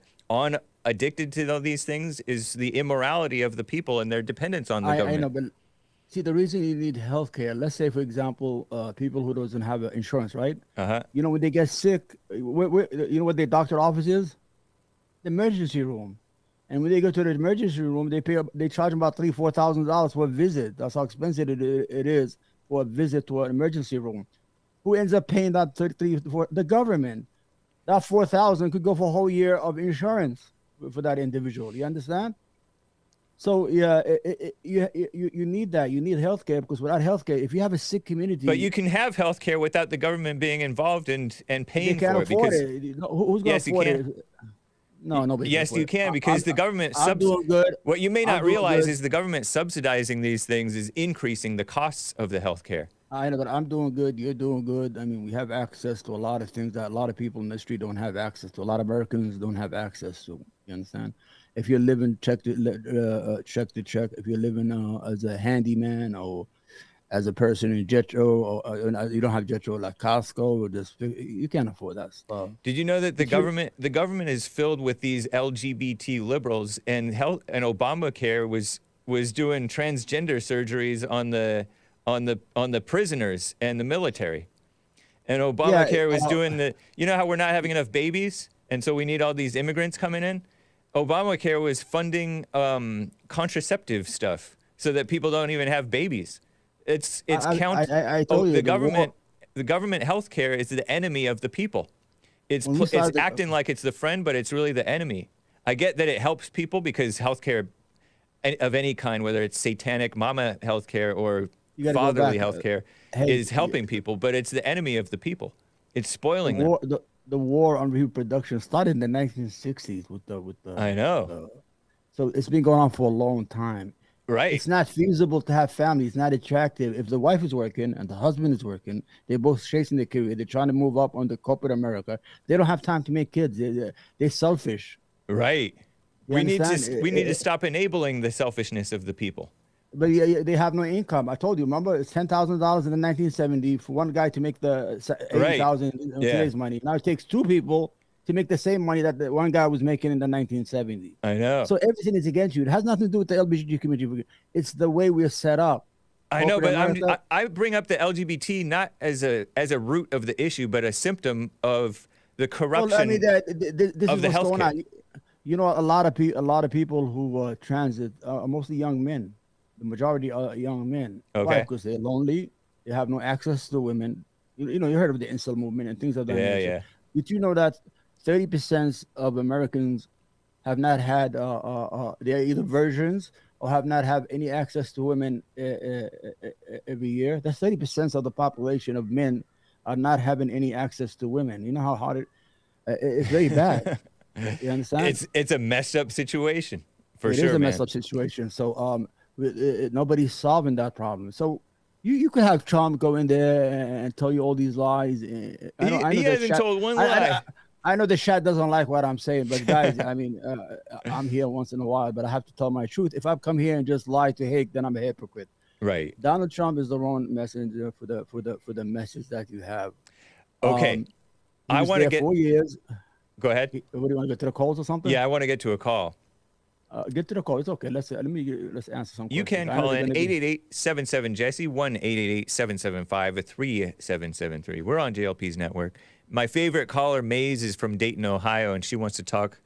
addicted to all these things is the immorality of the people and their dependence on the government. I know, but see, the reason you need healthcare, let's say, for example, people who doesn't have insurance, right? When they get sick, you know what their doctor office is? The emergency room. And when they go to the emergency room, they charge them about $3,000-$4,000 for a visit. That's how expensive it is for a visit to an emergency room. Who ends up paying that $3,000-$4,000? The government. That $4,000 could go for a whole year of insurance for that individual. You understand? So yeah, you need that. You need healthcare because without healthcare, if you have a sick community, but you can have healthcare without the government being involved and paying for it. Because who's going to afford it? No, nobody. Yes, you can because the government. I'm doing good. What you may not realize is the government subsidizing these things is increasing the costs of the healthcare. I know that I'm doing good. You're doing good. I mean, we have access to a lot of things that a lot of people in the street don't have access to. A lot of Americans don't have access to. You understand? If you're living check to check, if you're living as a handyman or as a person in Jetro, or you don't have Jetro like Costco, or just you can't afford that stuff. Did you know that the government is filled with these LGBT liberals, and Obamacare was doing transgender surgeries on the prisoners and the military, and Obamacare was doing how we're not having enough babies, and so we need all these immigrants coming in. Obamacare was funding contraceptive stuff so that people don't even have babies. I told you, the government health care is the enemy of the people. It's acting like it's the friend, but it's really the enemy. I get that it helps people because healthcare of any kind, whether it's satanic mama healthcare or fatherly healthcare, is helping people, but it's the enemy of the people. It's spoiling them. The war on reproduction started in the 1960s with the. I know. So it's been going on for a long time. Right. It's not feasible to have family. It's not attractive. If the wife is working and the husband is working, they're both chasing their career. They're trying to move up under corporate America. They don't have time to make kids. They're selfish. Right. We need to stop enabling the selfishness of the people. But they have no income. I told you. Remember, it's $10,000 in the 1970s for one guy to make the $80,000 in today's money. Now it takes two people to make the same money that the one guy was making in the 1970s. I know. So everything is against you. It has nothing to do with the LGBT community. It's the way we're set up. I know, but I bring up the LGBT not as a root of the issue, but a symptom of the corruption. Well, I mean, this is what's going on. You know, a lot of people who transit are mostly young men. The majority are young men. Okay. Why? Because they're lonely. They have no access to women. You heard of the incel movement and things of that nature. Yeah. Did you know that 30% of Americans have not had they're either virgins or have not had any access to women every year? That's 30% of the population of men are not having any access to women. You know how hard it's very bad. You understand? It's a messed up situation for sure. It is a messed up situation. So nobody's solving that problem. So You could have Trump go in there and tell you all these lies. I know He hasn't told one lie. I know the chat doesn't like what I'm saying, but guys, I mean, I'm here once in a while, but I have to tell my truth. If I come here and just lie to Hake, then I'm a hypocrite. Right. Donald Trump is the wrong messenger for the message that you have. Okay. I want to get 4 years. Go ahead. What do you want to get to the calls or something? Yeah, I want to get to a call. Get to the call. It's okay. Let's answer some questions. You can call in 888-77-JESSE, 1-888-775-3773. We're on JLP's network. My favorite caller, Maze, is from Dayton, Ohio, and she wants to talk,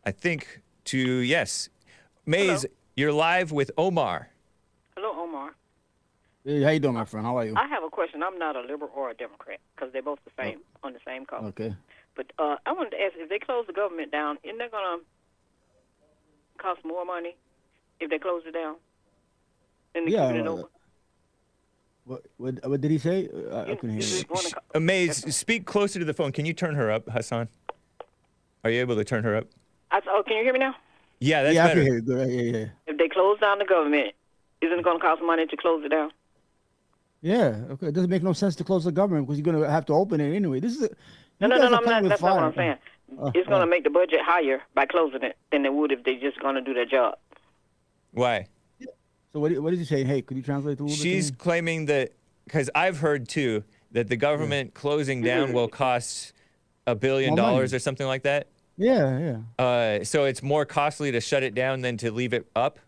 I think, yes. Maze, Hello. You're live with Omar. Hello, Omar. Hey, how you doing, my friend? How are you? I have a question. I'm not a liberal or a Democrat because they're both the same on the same call. Okay. But I wanted to ask, if they close the government down, isn't that going to cost more money if they close it down than to keep it over? What did he say? I couldn't hear you. Maze, speak closer to the phone. Can you turn her up, Hassan? Are you able to turn her up? Can you hear me now? Yeah, that's better. I can hear you. Good. Yeah. If they close down the government, isn't it going to cost money to close it down? Yeah. Okay. It doesn't make no sense to close the government because you're going to have to open it anyway. This is No, that's not what I'm saying. It's going to make the budget higher by closing it than it would if they just going to do their job. Why? So what did you say? Hey, could you translate the She's claiming that, because I've heard too, that the government closing down will cost $1 billion or something like that. Yeah. So it's more costly to shut it down than to leave it up?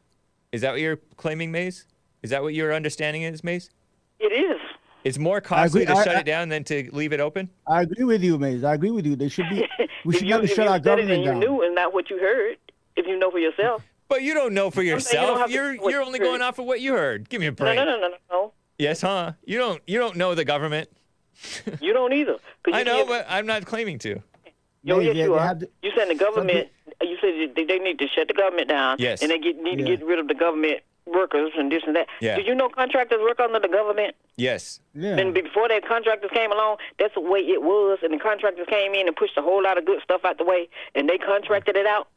Is that what you're claiming, Maze? Is that what your understanding is, Maze? It is. It's more costly to shut it down than to leave it open? I agree with you, Maze. I agree with you. They should be. We should never shut our government down. You knew and not what you heard. If you know for yourself. But you don't know for yourself. You're only going off of what you heard. Give me a break. No. Yes, huh? You don't know the government. You don't either. I know, but I'm not claiming to. Yes, you are. You said the government. You said they need to shut the government down. Yes. And they need to get rid of the government workers and this and that. Yeah. Did you know contractors work under the government? Yes. Yeah. And before that contractors came along, that's the way it was. And the contractors came in and pushed a whole lot of good stuff out the way, and they contracted it out.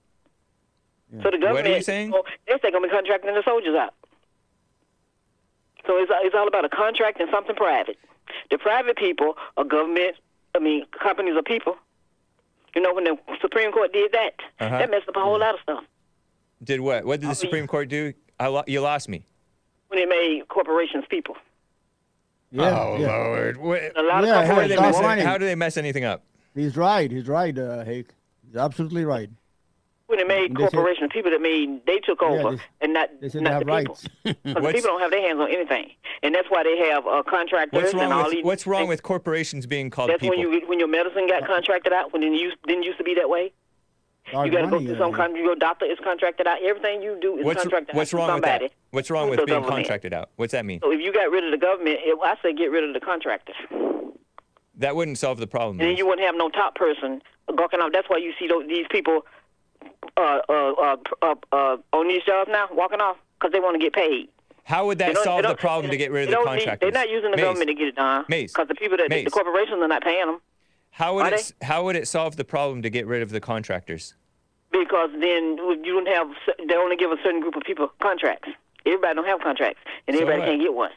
Yeah. So the government, what are you saying? They're going to be contracting the soldiers out. So it's all about a contract and something private. The private people are government. Companies are people. You know, when the Supreme Court did that, that messed up a whole lot of stuff. Did what? What did the Supreme Court do? You lost me. When it made corporations people. Yeah, Lord. A lot of corporations. How do they mess anything up? He's right, Hake. He's absolutely right. When it made corporations people, they took over and not the people. Rights. Because the people don't have their hands on anything. And that's why they have contractors and all these. What's wrong with corporations being called people? That's when your medicine got contracted out, when it didn't used to be that way. You got to go through some country. Your doctor is contracted out. Everything you do is contracted out. What's wrong with that? What's wrong with being contracted out? What's that mean? So if you got rid of the government, I say get rid of the contractors. That wouldn't solve the problem. And then you wouldn't have no top person gawking out. That's why you see these people on these jobs now walking off because they want to get paid. How would that solve the problem to get rid of the contractors? They're not using the government to get it done. Because the people the corporations are not paying them. How would it solve the problem to get rid of the contractors? Because then you don't have. They only give a certain group of people contracts. Everybody don't have contracts, and everybody can't get one.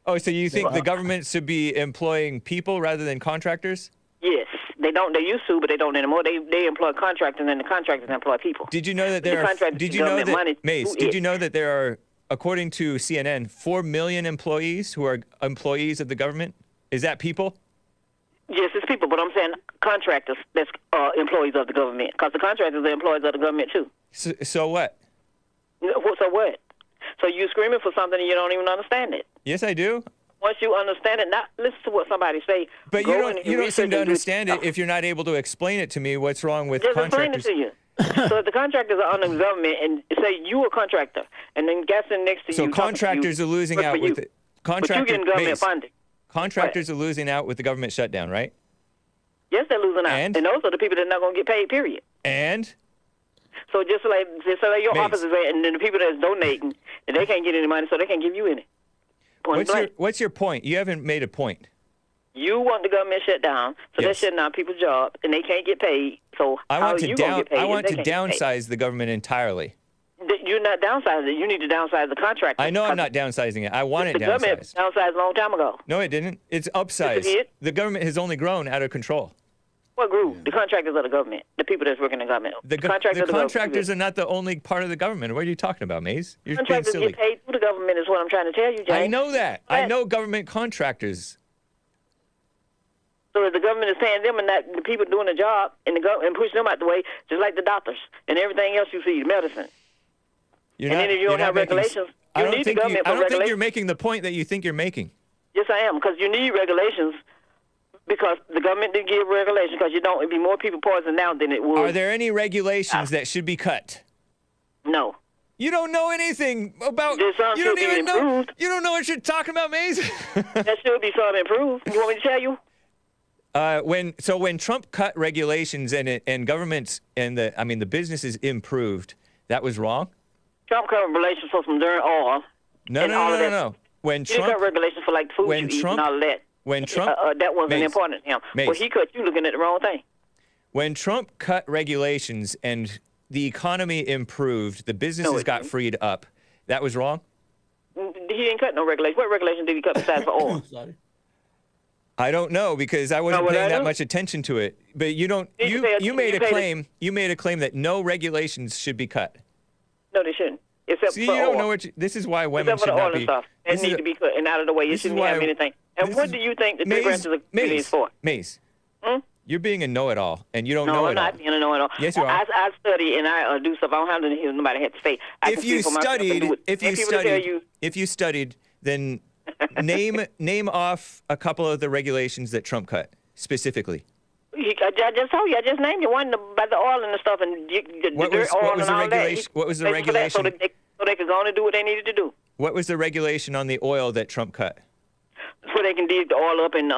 Oh, so you think the government should be employing people rather than contractors? Yes, they don't. They used to, but they don't anymore. They employ contractors, and the contractors employ people. Did you know that there are? Did you know that, Mace? Did you know that there are, according to CNN, 4 million employees who are employees of the government? Is that people? Yes, it's people, but I'm saying contractors that's employees of the government, because the contractors are employees of the government too. So what? So what? So you screaming for something and you don't even understand it. Yes, I do. Once you understand it, not listen to what somebody say. But you don't seem to understand it if you're not able to explain it to me. What's wrong with contractors? Explain it to you. So if the contractors are under the government and say you a contractor, and then guys sitting next to you. So contractors are losing out with it. But you getting government funding. Contractors are losing out with the government shutdown, right? Yes, they're losing out. And those are the people that are not going to get paid, period. And? So just like your office is there, and then the people that's donating, and they can't get any money, so they can't give you any. What's your point? You haven't made a point. You want the government shut down, so they're shutting down people's jobs, and they can't get paid. So I want to downsize the government entirely. You're not downsizing it. You need to downsize the contract. I know I'm not downsizing it. I want it downsized. The government downsized a long time ago. No, it didn't. It's upsized. Yes, the government has only grown out of control. What grew? The contractors of the government. The people that's working in the government. The contractors are not the only part of the government. What are you talking about, Maze? You're contractors being silly. Get paid through the government is what I'm trying to tell you, James. I know that. I know government contractors. So if the government is paying them and not the people doing the job and pushing them out the way, just like the doctors and everything else you see, medicine. Then if you don't have regulations, you need the government for regulations. I don't think you're making the point that you think you're making. Yes, I am, because you need regulations because the government didn't give regulations because it'd be more people poisoned now than it would. Are there any regulations that should be cut? No. You don't know anything about. You don't even know. You don't know what you're talking about, Maze. That should be some improved. You want me to tell you? When Trump cut regulations and governments and the businesses improved, that was wrong. Trump cut regulations for some darn oil. No. When Trump cut regulations for like food you eat and all of that. When Trump that wasn't important to him. Well, he cut you looking at the wrong thing. When Trump cut regulations and the economy improved, the businesses got freed up. That was wrong. He didn't cut no regulations. What regulation did he cut besides for oil? Sorry. I don't know because I wasn't paying that much attention to it. But you don't. You made a claim. You made a claim that no regulations should be cut. No, they shouldn't. Except See, for you oil. don't know what. This is why women should not be. That need to be cut and out of the way. You shouldn't have anything. And what do you think the three branches of community is for? Maze. You're being a know-it-all, and you don't know it all. No, I'm not being a know-it-all. Yes, you are. I study and I do stuff. I don't have to hear nobody have to say. If you studied, then name off a couple of the regulations that Trump cut specifically. I just told you. I just named you one about the oil and the stuff and the dirt oil and all that. What was the regulation? So they could go on and do what they needed to do. What was the regulation on the oil that Trump cut? So they can dig the oil up and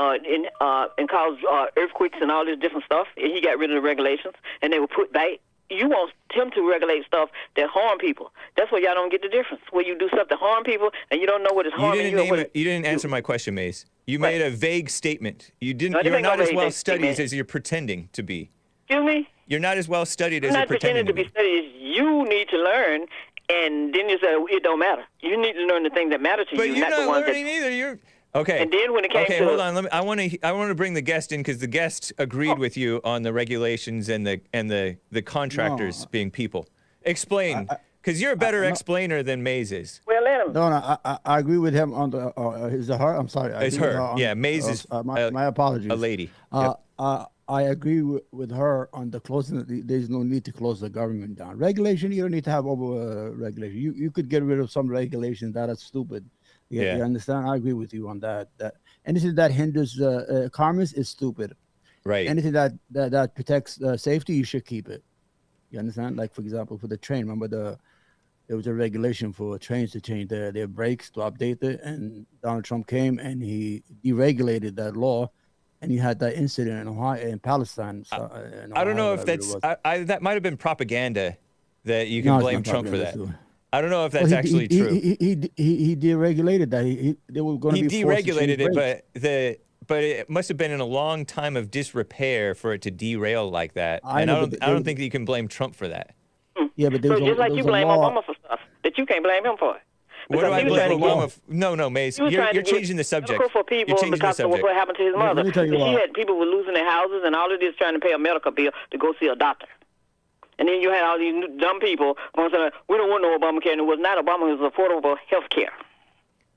cause earthquakes and all this different stuff. And he got rid of the regulations, and they were put back. You want him to regulate stuff that harm people. That's where y'all don't get the difference. Where you do stuff to harm people, and you don't know what is harming you. You didn't answer my question, Maze. You made a vague statement. You're not as well studied as you're pretending to be. Excuse me? You're not as well studied as you're pretending to be. Studied. You need to learn, and then you say it don't matter. You need to learn the things that matter to you. But you're not learning either. You're okay. And then when it came to hold on. I want to bring the guest in because the guest agreed with you on the regulations and the contractors being people. Explain, because you're a better explainer than Maze is. Well, let him. No, I agree with him on the. Is it her? I'm sorry. It's her. Yeah, Maze is. My apologies. A lady. I agree with her on the closing. There's no need to close the government down. Regulation, you don't need to have over regulation. You could get rid of some regulations that are stupid. You understand? I agree with you on that. That anything that hinders commerce is stupid. Right. Anything that protects safety, you should keep it. You understand? Like, for example, for the train, remember there was a regulation for trains to change their brakes to update it, and Donald Trump came and he deregulated that law, and you had that incident in Ohio, in Palestine. So, I don't know if that's that might have been propaganda that you can blame Trump for that. I don't know if that's actually true. He deregulated that. They were going to be deregulated it, but it must have been in a long time of disrepair for it to derail like that. I don't think that you can blame Trump for that. Yeah, but so just like you blame Obama for stuff that you can't blame him for. What do I blame Obama for? No, Maze. You're changing the subject. For people you're changing the subject. What happened to his mother. Let me tell you he had people were losing their houses and all of this trying to pay a medical bill to go see a doctor. And then you had all these dumb people going saying, we don't want no Obamacare. And it was not Obama. It was affordable health care.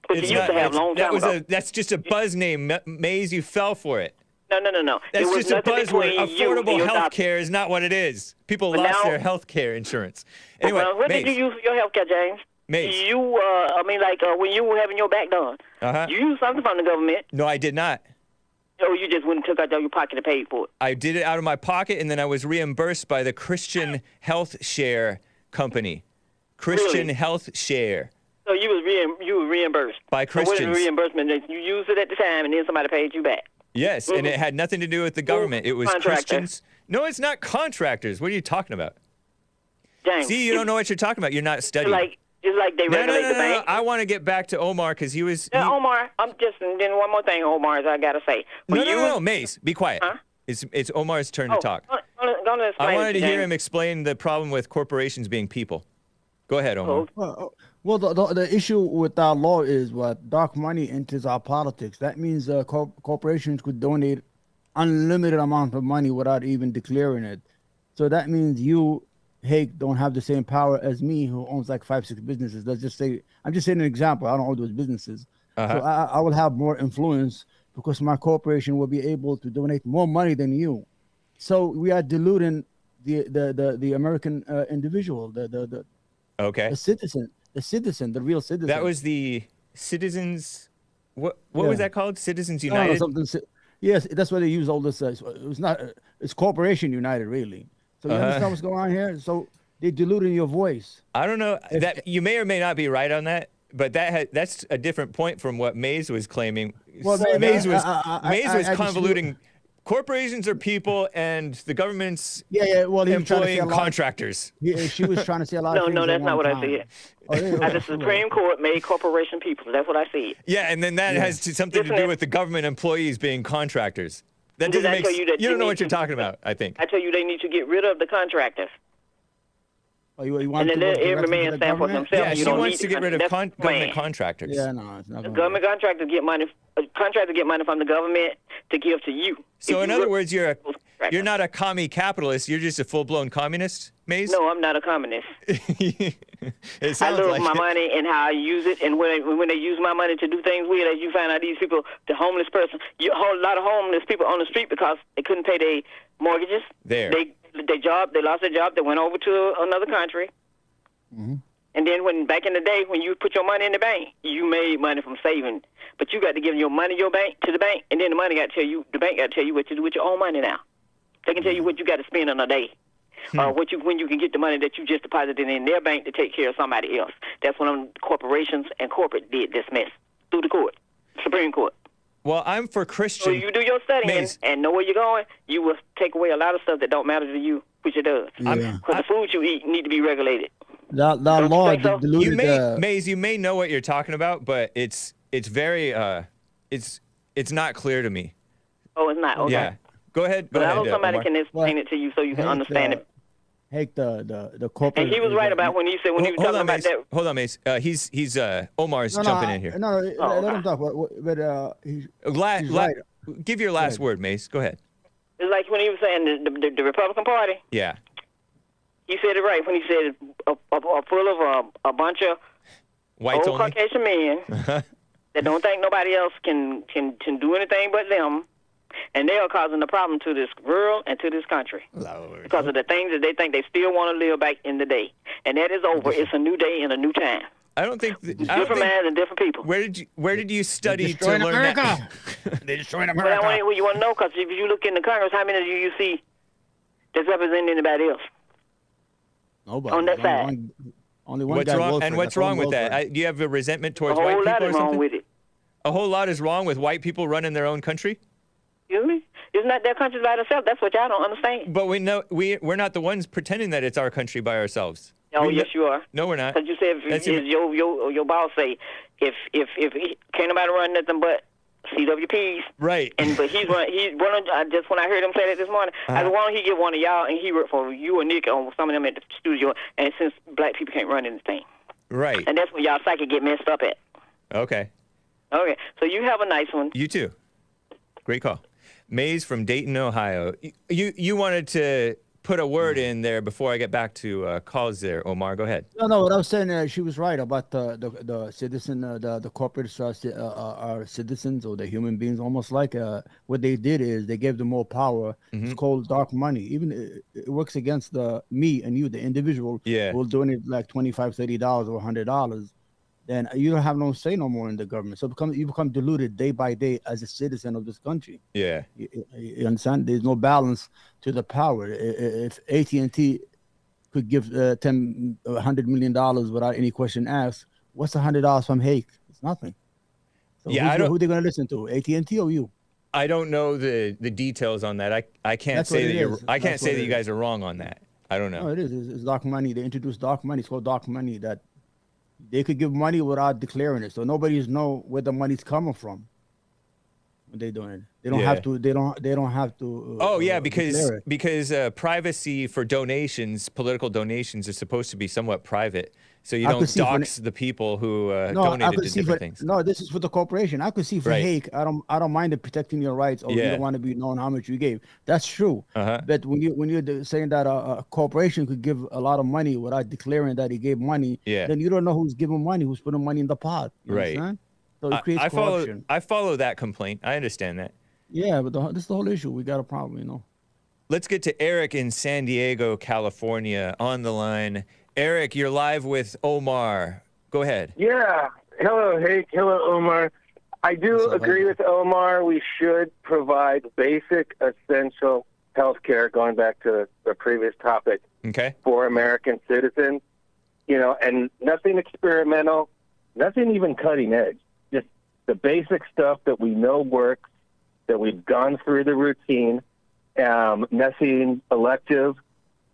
Which he used to have a long time ago. That's just a buzz name. Maze, you fell for it. No. That's just a buzzword. Affordable health care is not what it is. People lost their health care insurance. Anyway, what did you use for your health care, James? Maze. When you were having your back done, you used something from the government. No, I did not. Oh, you just went and took out of your pocket and paid for it. I did it out of my pocket, and then I was reimbursed by the Christian Health Share Company. Christian Health Share. So you were reimbursed by Christians. So what is the reimbursement? You used it at the time, and then somebody paid you back. Yes, and it had nothing to do with the government. It was Christians. No, it's not contractors. What are you talking about? James, see, you don't know what you're talking about. You're not studying. It's like they regulate the bank. I want to get back to Omar because he was. Omar, then one more thing, Omar, I gotta say. No, Mace, be quiet. Huh? It's Omar's turn to talk. I wanted to hear him explain the problem with corporations being people. Go ahead, Omar. Well, the issue with our law is what dark money enters our politics. That means corporations could donate unlimited amount of money without even declaring it. So that means you, Hake, don't have the same power as me, who owns like 5-6 businesses. Let's just say, I'm just saying an example. I don't own those businesses. So I will have more influence because my corporation will be able to donate more money than you. So we are diluting the American individual, the citizen, the real citizen. That was the Citizens. What was that called? Citizens United. Yes, that's why they use all this. It's Corporation United, really. So you understand what's going on here? So they diluting your voice. I don't know that you may or may not be right on that, but that's a different point from what Mays was claiming. Well, Mays was convoluting. Corporations are people, and the government's employing contractors. She was trying to say a lot of things. No, that's not what I said. The Supreme Court made corporation people. That's what I said. Yeah, and then that has something to do with the government employees being contractors. That doesn't make sense. You don't know what you're talking about, I think. I tell you, they need to get rid of the contractors. Oh, you want and then every man stand for himself. Yeah, she wants to get rid of government contractors. Yeah, no, it's not the government contractors get money. Contractors get money from the government to give to you. So in other words, you're not a commie capitalist. You're just a full-blown communist, Mays? No, I'm not a communist. I love my money and how I use it, and when they use my money to do things with it, you find out these people, the homeless person, a whole lot of homeless people on the street because they couldn't pay their mortgages. They lost their job. They went over to another country. Mm-hmm. And then back in the day, when you put your money in the bank, you made money from saving. But you got to give your money to the bank, and then the bank got to tell you what to do with your own money now. They can tell you what you got to spend on a day. When you can get the money that you just deposited in their bank to take care of somebody else. That's when corporations and corporate did this mess through the court, Supreme Court. Well, I'm for Christian. So you do your studying and know where you're going, you will take away a lot of stuff that don't matter to you, which it does. Because the food you eat need to be regulated. That law diluted. Mays, you may know what you're talking about, but it's very it's not clear to me. Oh, it's not. Okay. Yeah. Go ahead. But I hope somebody can explain it to you so you can understand it. Hake the corporate. And he was right about when he was talking about that. Hold on, Mace. He's Omar's jumping in here. No, let him talk. But he's right. Give your last word, Mace. Go ahead. It's like when he was saying the Republican Party. Yeah. He said it right when he said full of a bunch of whites old Caucasian men that don't think nobody else can do anything but them. And they are causing the problem to this world and to this country because of the things that they think they still want to live back in the day. And that is over. It's a new day and a new time. I don't think different man and different people. Where did you study to learn that? They're destroying America. Well, you want to know because if you look in the Congress, how many of you see that's representing anybody else? Nobody. On that side. Only one what's guy. Wrong? And what's wrong with that? Do you have a resentment towards white people or something? A whole lot is wrong with it. A whole lot is wrong with white people running their own country? Excuse me? It's not their country by themselves. That's what y'all don't understand. But we know we're not the ones pretending that it's our country by ourselves. Oh, yes, you are. No, we're not. Because you said your boss say if can't nobody run nothing but CWPs. Right. But he's one of just when I heard him say that this morning, I said, why don't he get one of y'all and he worked for you or Nick or some of them at the studio. And since black people can't run anything, right. And that's when y'all psychic get messed up at. Okay. Okay. So you have a nice one. You too. Great call. Mays from Dayton, Ohio. You wanted to put a word in there before I get back to calls there, Omar. Go ahead. No, what I was saying, she was right about the citizen, the corporates are citizens or the human beings, almost like what they did is they gave them more power. Mm-hmm. It's called dark money. Even it works against me and you, the individual, who will donate like $25, $30 or $100. Then you don't have no say no more in the government. So you become diluted day by day as a citizen of this country. Yeah. You understand? There's no balance to the power. If AT&T could give $100 million without any question asked, what's $100 from Hake? It's nothing. So who are they going to listen to? AT&T or you? I don't know the details on that. I can't say that you guys are wrong on that. I don't know. No, it is. It's dark money. They introduced dark money. It's called dark money that they could give money without declaring it. So nobody's know where the money's coming from. when they're doing it. They don't have to. They don't have to. Because privacy for donations, political donations, is supposed to be somewhat private. So you don't dox the people who donated to different things. No, this is for the corporation. I could see for Hake, I don't mind it protecting your rights, or you don't want to be known how much you gave. That's true. But when you're saying that a corporation could give a lot of money without declaring that he gave money, then you don't know who's giving money, who's putting money in the pot. You understand? So it creates corruption. I follow that complaint. I understand that. Yeah, but this is the whole issue. We got a problem, Let's get to Eric in San Diego, California, on the line. Eric, you're live with Omar. Go ahead. Yeah. Hello, Hake. Hello, Omar. I do agree with Omar. We should provide basic, essential health care, going back to the previous topic, for American citizens. And nothing experimental, nothing even cutting edge. Just the basic stuff that we know works, that we've gone through the routine, nothing elective,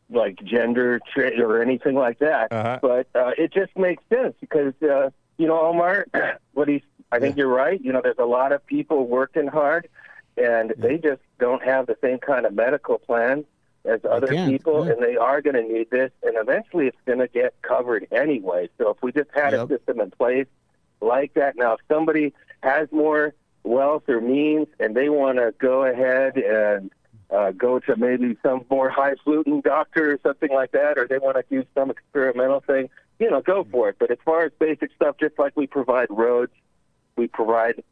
like gender or anything like that. But it just makes sense because, Omar, I think you're right. There's a lot of people working hard, and they just don't have the same kind of medical plan as other people, and they are going to need this, and eventually it's going to get covered anyway. So if we just had a system in place like that, now if somebody has more wealth or means and they want to go ahead and go to maybe some more highfalutin doctor or something like that, or they want to do some experimental thing, go for it. But as far as basic stuff, just like we provide roads, we provide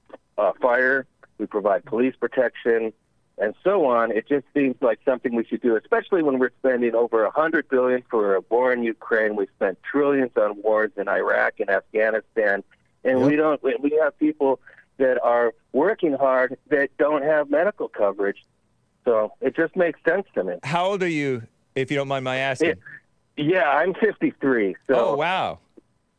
fire, we provide police protection, and so on, it just seems like something we should do, especially when we're spending over $100 billion for a war in Ukraine. We spent trillions on wars in Iraq and Afghanistan, and we have people that are working hard that don't have medical coverage. So it just makes sense to me. How old are you, if you don't mind my asking? Yeah, I'm 53. So oh wow!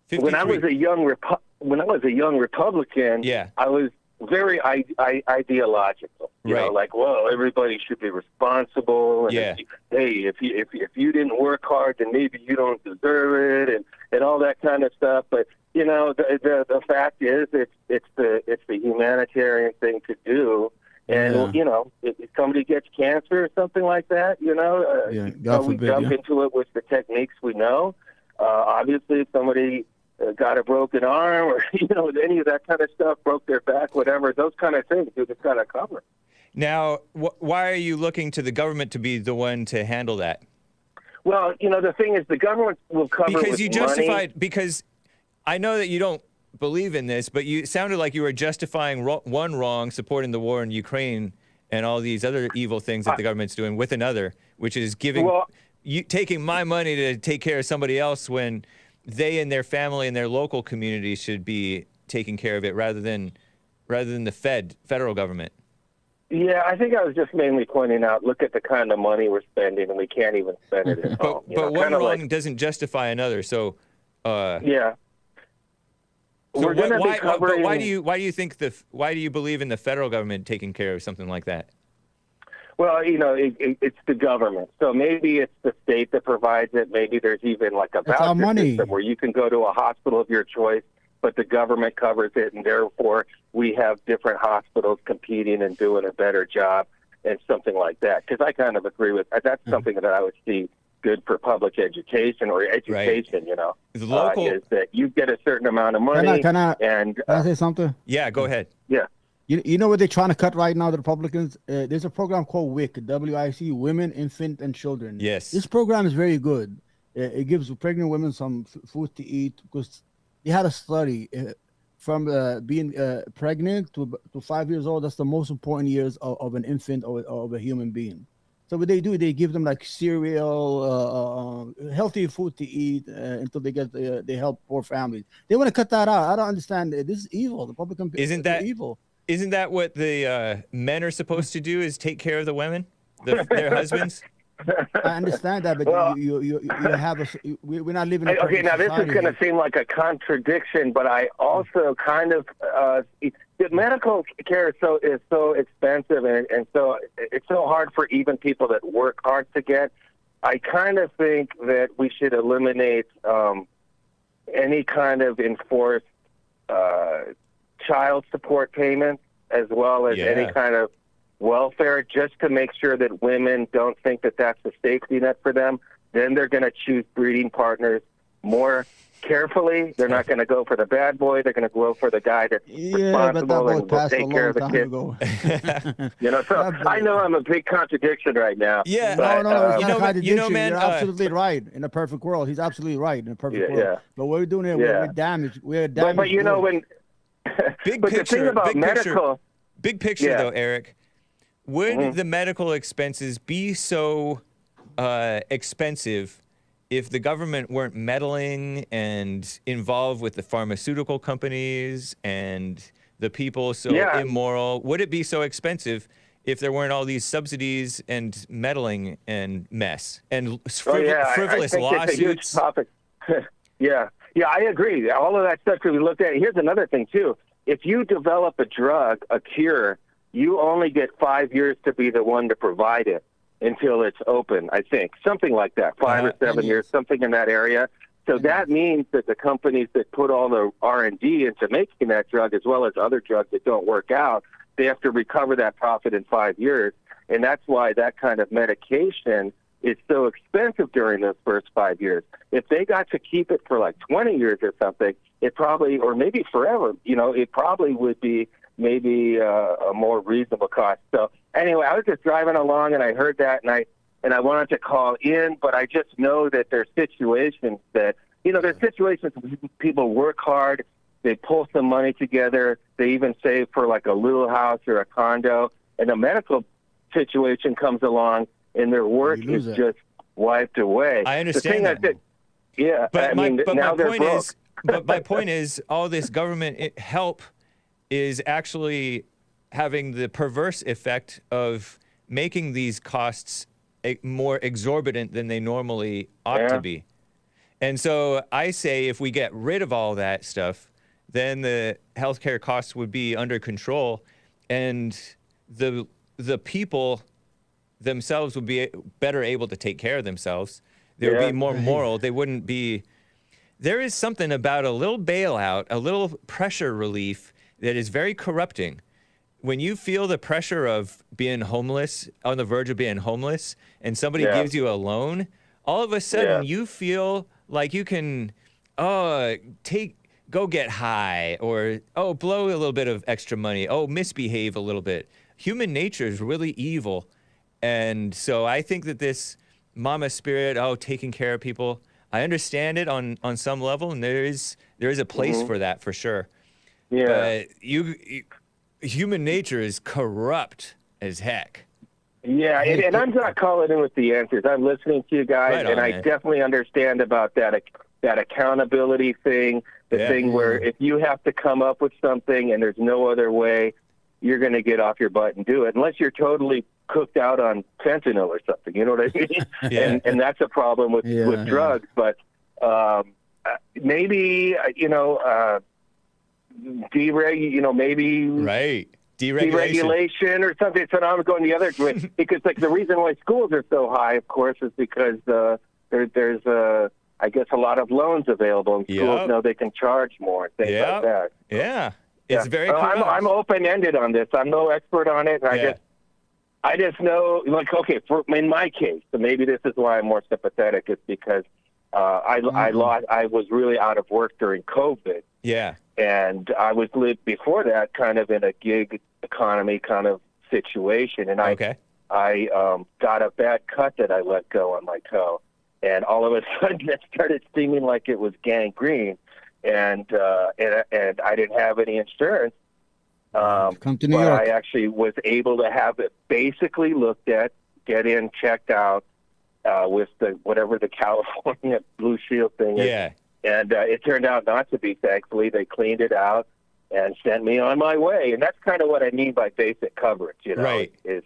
53. When I was a young Republican, I was very ideological. You know, like, well, everybody should be responsible. And if you didn't work hard, then maybe you don't deserve it, and all that kind of stuff. But the fact is, it's the humanitarian thing to do. And, if somebody gets cancer or something like that, we jump into it with the techniques we know. Obviously, if somebody got a broken arm or, any of that kind of stuff, broke their back, whatever, those kind of things, you just got to cover. Now, why are you looking to the government to be the one to handle that? Well, the thing is, the government will cover because you justified, money. Because I know that you don't believe in this, but you sounded like you were justifying one wrong, supporting the war in Ukraine and all these other evil things that the government's doing, with another, which is taking my money to take care of somebody else when they and their family and their local community should be taking care of it rather than the federal government. Yeah, I think I was just mainly pointing out, look at the kind of money we're spending, and we can't even spend it at home. But one wrong doesn't justify another. So yeah. So why do you believe in the federal government taking care of something like that? Well, it's the government. So maybe it's the state that provides it. Maybe there's even like a voucher system where you can go to a hospital of your choice, but the government covers it, and therefore we have different hospitals competing and doing a better job and something like that. Because I kind of agree with that's something that I would see good for public education or education, The local is that you get a certain amount of money. Can I say something? Yeah, go ahead. Yeah. You know what they're trying to cut right now, the Republicans? There's a program called WIC, W-I-C, Women, Infant, and Children. Yes. This program is very good. It gives pregnant women some food to eat, because they had a study from being pregnant to 5 years old. That's the most important years of an infant or of a human being. So what they do, they give them like cereal, healthy food to eat until they help poor families. They want to cut that out. I don't understand. This is evil. The Republican evil. Isn't that what the men are supposed to do? Is take care of the women, their husbands? I understand that, but you have we're not living. Okay, now this is going to seem like a contradiction, but I also kind of the medical care is so expensive, and so it's so hard for even people that work hard to get. I kind of think that we should eliminate any kind of enforced child support payments. as well as any kind of welfare, just to make sure that women don't think that that's a safety net for them. Then they're going to choose breeding partners more carefully. They're not going to go for the bad boy. They're going to go for the guy that's responsible and will take care of the kids. So I know I'm a big contradiction right now. Yeah, but, no, man, you're absolutely right. In a perfect world, he's absolutely right. In a perfect world. Yeah. But what we're doing here, we're damaged. We're damaged. But when big but picture, the thing about big picture though, Eric, would the medical expenses be so expensive if the government weren't meddling and involved with the pharmaceutical companies and the people so immoral? Would it be so expensive if there weren't all these subsidies and meddling and mess and frivolous I think lawsuits? It's a huge topic. Yeah, I agree. All of that stuff could be looked at. Here's another thing, too. If you develop a drug, a cure, you only get 5 years to be the one to provide it until it's open, I think. Something like that, 5 or 7 years, something in that area. So that means that the companies that put all the R&D into making that drug, as well as other drugs that don't work out, they have to recover that profit in 5 years. And that's why that kind of medication is so expensive during those first 5 years. If they got to keep it for like 20 years or something, it probably, or maybe forever, it probably would be maybe a more reasonable cost. So anyway, I was just driving along and I heard that, and I wanted to call in, but I just know that there's situations that, there's situations where people work hard, they pull some money together, they even save for like a little house or a condo, and a medical situation comes along and their work is just wiped away. I understand that. But my point is, all this government help is actually having the perverse effect of making these costs more exorbitant than they normally ought to be. And so I say if we get rid of all that stuff, then the healthcare costs would be under control, and the people themselves would be better able to take care of themselves. They would be more moral. They wouldn't be... There is something about a little bailout, a little pressure relief that is very corrupting. When you feel the pressure of being homeless, on the verge of being homeless, and somebody gives you a loan, all of a sudden you feel like you can go get high, or blow a little bit of extra money, misbehave a little bit. Human nature is really evil. And so I think that this mama spirit, taking care of people, I understand it on some level, and there is a place for that for sure. Yeah. But human nature is corrupt as heck. Yeah, and I'm not calling in with the answers. I'm listening to you guys, and I definitely understand about that accountability thing, the thing where if you have to come up with something and there's no other way, you're going to get off your butt and do it, unless you're totally cooked out on fentanyl or something. You know what I mean? And that's a problem with drugs. But maybe, deregulation or something. So now I'm going the other way, because like the reason why schools are so high, of course, is because there's I guess a lot of loans available, and schools know they can charge more, things like that. Yeah, it's very. I'm open-ended on this. I'm no expert on it. And I just know, like, okay, in my case, so maybe this is why I'm more sympathetic, is because I was really out of work during COVID. Yeah. And I was before that kind of in a gig economy kind of situation, and I got a bad cut that I let go on my toe, and all of a sudden it started seeming like it was gangrene, and I didn't have any insurance. Come to New York. I actually was able to have it basically looked at, get in, checked out with whatever the California Blue Shield thing is. Yeah. And it turned out not to be, thankfully. They cleaned it out and sent me on my way. And that's kind of what I mean by basic coverage, is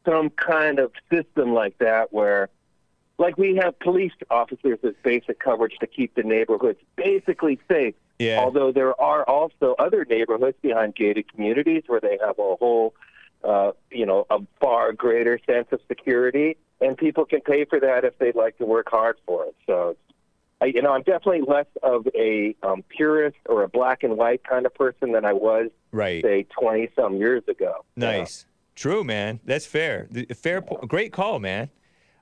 some kind of system like that where, like we have police officers as basic coverage to keep the neighborhoods basically safe. Yeah. Although there are also other neighborhoods behind gated communities where they have a whole, a far greater sense of security, and people can pay for that if they'd like to work hard for it. So I'm definitely less of a purist or a black and white kind of person than I was, say, 20-some years ago. Nice. True, man. That's fair. Great call, man.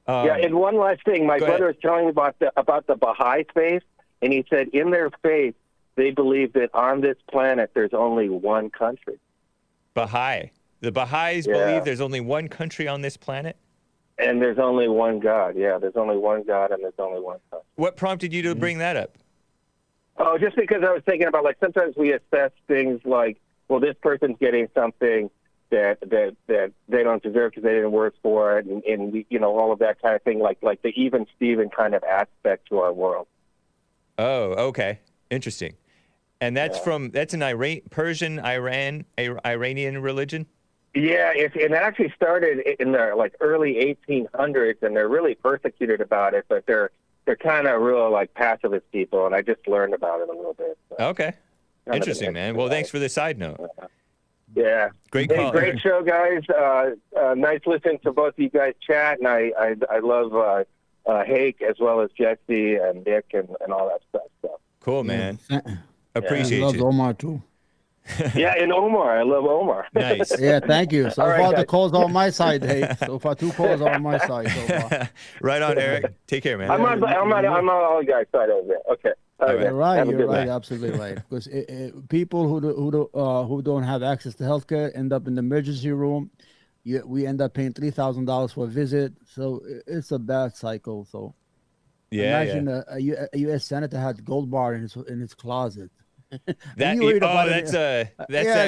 And one last thing. My brother was telling me about the Bahai faith, and he said in their faith, they believe that on this planet there's only one country. Bahai. The Baha'is believe there's only one country on this planet? And there's only one God. Yeah, there's only one God and there's only one country. What prompted you to bring that up? Oh, just because I was thinking about, like, sometimes we assess things like, well, this person's getting something that they don't deserve because they didn't work for it, and we, all of that kind of thing, like the even Steven kind of aspect to our world. Oh, okay. Interesting. And that's that's an Iranian religion? Yeah, it actually started in the early 1800s, and they're really persecuted about it, but they're kind of real pacifist people, and I just learned about it a little bit. So. Okay, interesting, man. Well, thanks for the side note. Yeah, great call. Great show, guys. Nice listening to both of you guys chat, and I love Hake as well as Jesse and Nick and all that stuff. So. Cool, man. Appreciate you. I love Omar too. Yeah, and Omar. I love Omar. Nice. Yeah, thank you. So All far, right, the calls are on my side, hey. So far, 2 calls are on my side so far. Right on, Eric. Take care, man. I'm on all guys' side over there. Okay. You're right. You're right. Absolutely right. Because people who don't have access to healthcare end up in the emergency room. We end up paying $3,000 for a visit. So it's a bad cycle. So imagine a U.S. senator had gold bar in his closet. That's that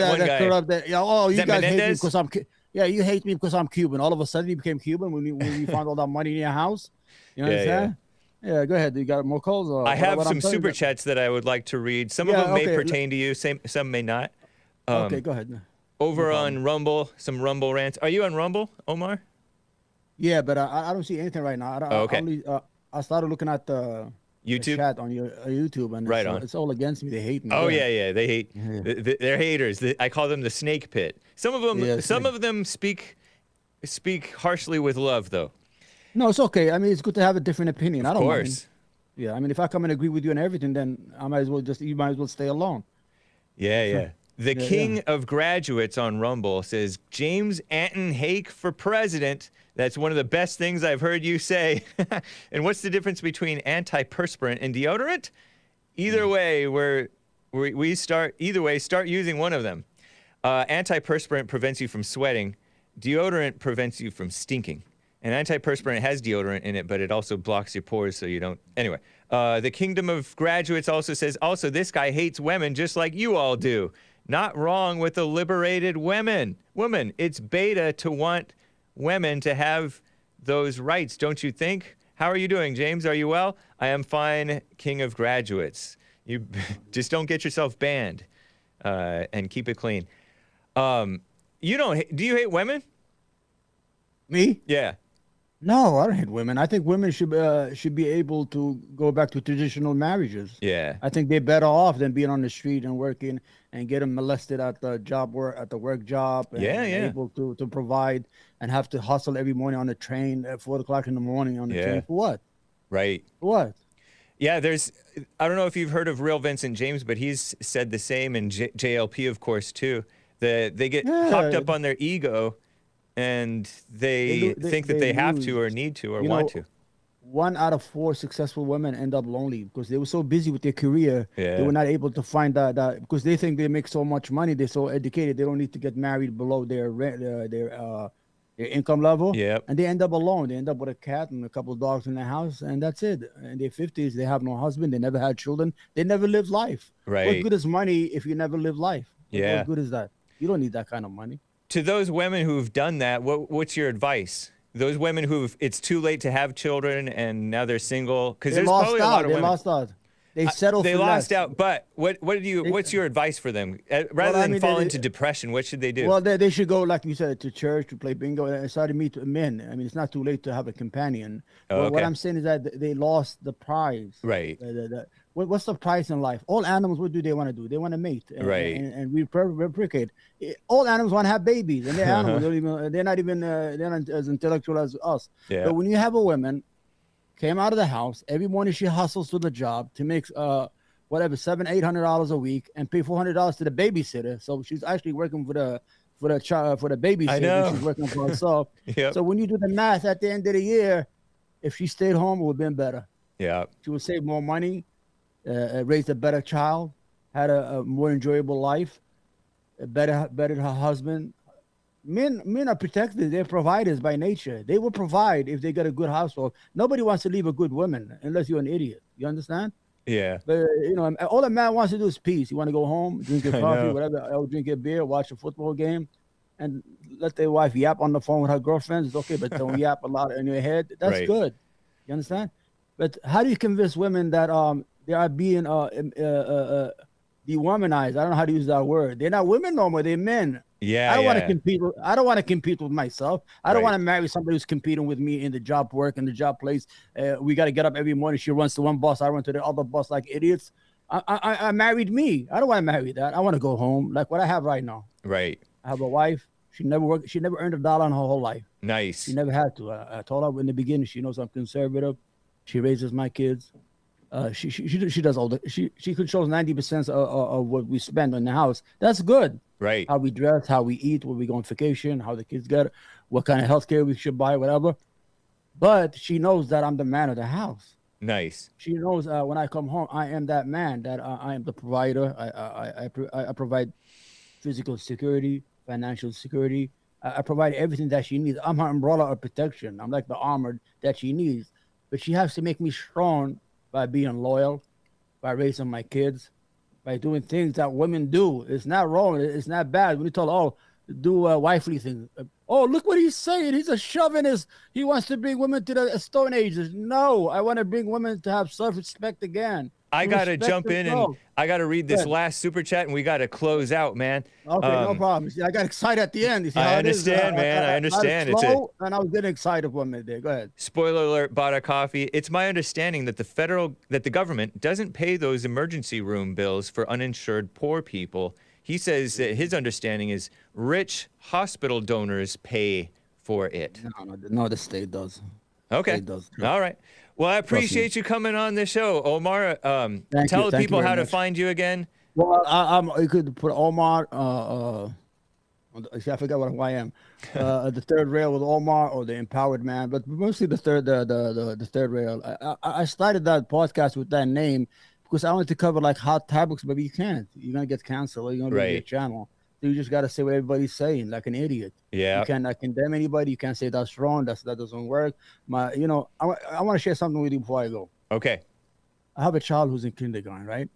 one guy. Corrupt, you guys hate me Menendez? because I'm. You hate me because I'm Cuban. All of a sudden, you became Cuban when you found all that money in your house. You understand? Yeah, go ahead. You got more calls? I have some super chats that I would like to read. Some of them may pertain to you. Some may not. Okay, go ahead. Over on Rumble, some Rumble rants. Are you on Rumble, Omar? Yeah, but I don't see anything right now. I started looking at the YouTube chat on your YouTube, and it's all against me. They hate me. Oh yeah, they hate. They're haters. I call them the snake pit. Some of them speak harshly with love, though. No, it's okay. I mean, it's good to have a different opinion. I don't mind. Of course. Yeah, I mean, if I come and agree with you on everything, then you might as well stay alone. Yeah. The king of graduates on Rumble says, James Anton Hake for president. That's one of the best things I've heard you say. And what's the difference between antiperspirant and deodorant? Either way, start using one of them. Antiperspirant prevents you from sweating. Deodorant prevents you from stinking. And antiperspirant has deodorant in it, but it also blocks your pores so you don't. Anyway, the Kingdom of Graduates also says, this guy hates women just like you all do. Not wrong with the liberated woman. It's beta to want women to have those rights, don't you think? How are you doing, James? Are you well? I am fine, King of Graduates. You just don't get yourself banned and keep it clean. Do you hate women? Me? Yeah. No, I don't hate women. I think women should be able to go back to traditional marriages. Yeah. I think they're better off than being on the street and working and getting molested at the work job. And able to provide and have to hustle every morning on the train at 4 o'clock in the morning on the train for what? Right. For what? Yeah, I don't know if you've heard of Real Vincent James, but he's said the same, and JLP, of course, too. They get hopped up on their ego, and they think that they have to or need to or want to. 1 out of 4 successful women end up lonely because they were so busy with their career. They were not able to find that because they think they make so much money. They're so educated. They don't need to get married below their income level. And they end up alone. They end up with a cat and a couple of dogs in the house, and that's it. In their 50s, they have no husband. They never had children. They never lived life. Right. What good is money if you never live life? What good is that? You don't need that kind of money. To those women who've done that, what's your advice? Those women it's too late to have children and now they're single, because there's probably a lot of women. They lost out. They settled. They lost out. But what's your advice for them? Rather than fall into depression, what should they do? Well, they should go, like you said, to church to play bingo and start to meet men. I mean, it's not too late to have a companion. What I'm saying is that they lost the prize. Right. What's the prize in life? All animals, what do they want to do? They want to mate. And we reciprocate. All animals want to have babies, and they're animals. They're not as intellectual as us. But when you have a woman came out of the house. Every morning she hustles to the job to make whatever $700-800 a week and pay $400 to the babysitter. So she's actually working for the babysitter. I know. She's working for herself. Yep. So when you do the math at the end of the year, if she stayed home, it would have been better. Yeah. She would save more money, raised a better child, had a more enjoyable life, better her husband. Men are protected. They're providers by nature. They will provide if they get a good household. Nobody wants to leave a good woman unless you're an idiot. You understand? Yeah. But all a man wants to do is peace. You want to go home, drink your I coffee, know. whatever, or drink your beer, watch a football game, and let their wife yap on the phone with her girlfriends. It's okay, but don't yap a lot in your head. That's Right. good. You understand? But how do you convince women that they are being dewomanized? I don't know how to use that word. They're not women no more. They're men. Yeah. I don't want to yeah. compete. I don't want to compete with myself. I don't Right. want to marry somebody who's competing with me in the job work and the job place. We got to get up every morning. She runs to one bus. I run to the other bus like idiots. I married me. I don't want to marry that. I want to go home like what I have right now. Right. I have a wife. She never worked. She never earned $1 in her whole life. Nice. She never had to. I told her in the beginning. She knows I'm conservative. She raises my kids. She does all the. She controls 90% of what we spend on the house. That's good. Right. How we dress, how we eat, where we go on vacation, how the kids get, what kind of healthcare we should buy, whatever. But she knows that I'm the man of the house. Nice. She knows when I come home, I am that man. That I am the provider. I provide physical security, financial security. I provide everything that she needs. I'm her umbrella of protection. I'm like the armor that she needs. But she has to make me strong by being loyal, by raising my kids, by doing things that women do. It's not wrong. It's not bad. When you tell, do wifely things. Oh, look what he's saying. He's a chauvinist. He wants to bring women to the Stone Ages. No, I want to bring women to have self-respect again. I got to jump in and I got to read this last super chat and we got to close out, man. Okay, no problem. See, I got excited at the end. You see how I understand, man. I understand. It's slow, and I was getting excited for a minute there. Go ahead. Spoiler alert, bought a coffee. It's my understanding that the government doesn't pay those emergency room bills for uninsured poor people. He says that his understanding is rich hospital donors pay for it. No, the state does. Okay. State does. All right. Well, I appreciate you coming on the show, Omar. Tell the people how to find you again. Well, you could put Omar. I forgot who I am. The third rail with Omar or the empowered man, but mostly the third rail. I started that podcast with that name because I wanted to cover like hot topics, but you can't. You're gonna get canceled. Or you're gonna lose your channel. So you just gotta say what everybody's saying, like an idiot. Yeah. You cannot condemn anybody. You can't say that's wrong. That doesn't work. I want to share something with you before I go. Okay. I have a child who's in kindergarten, right?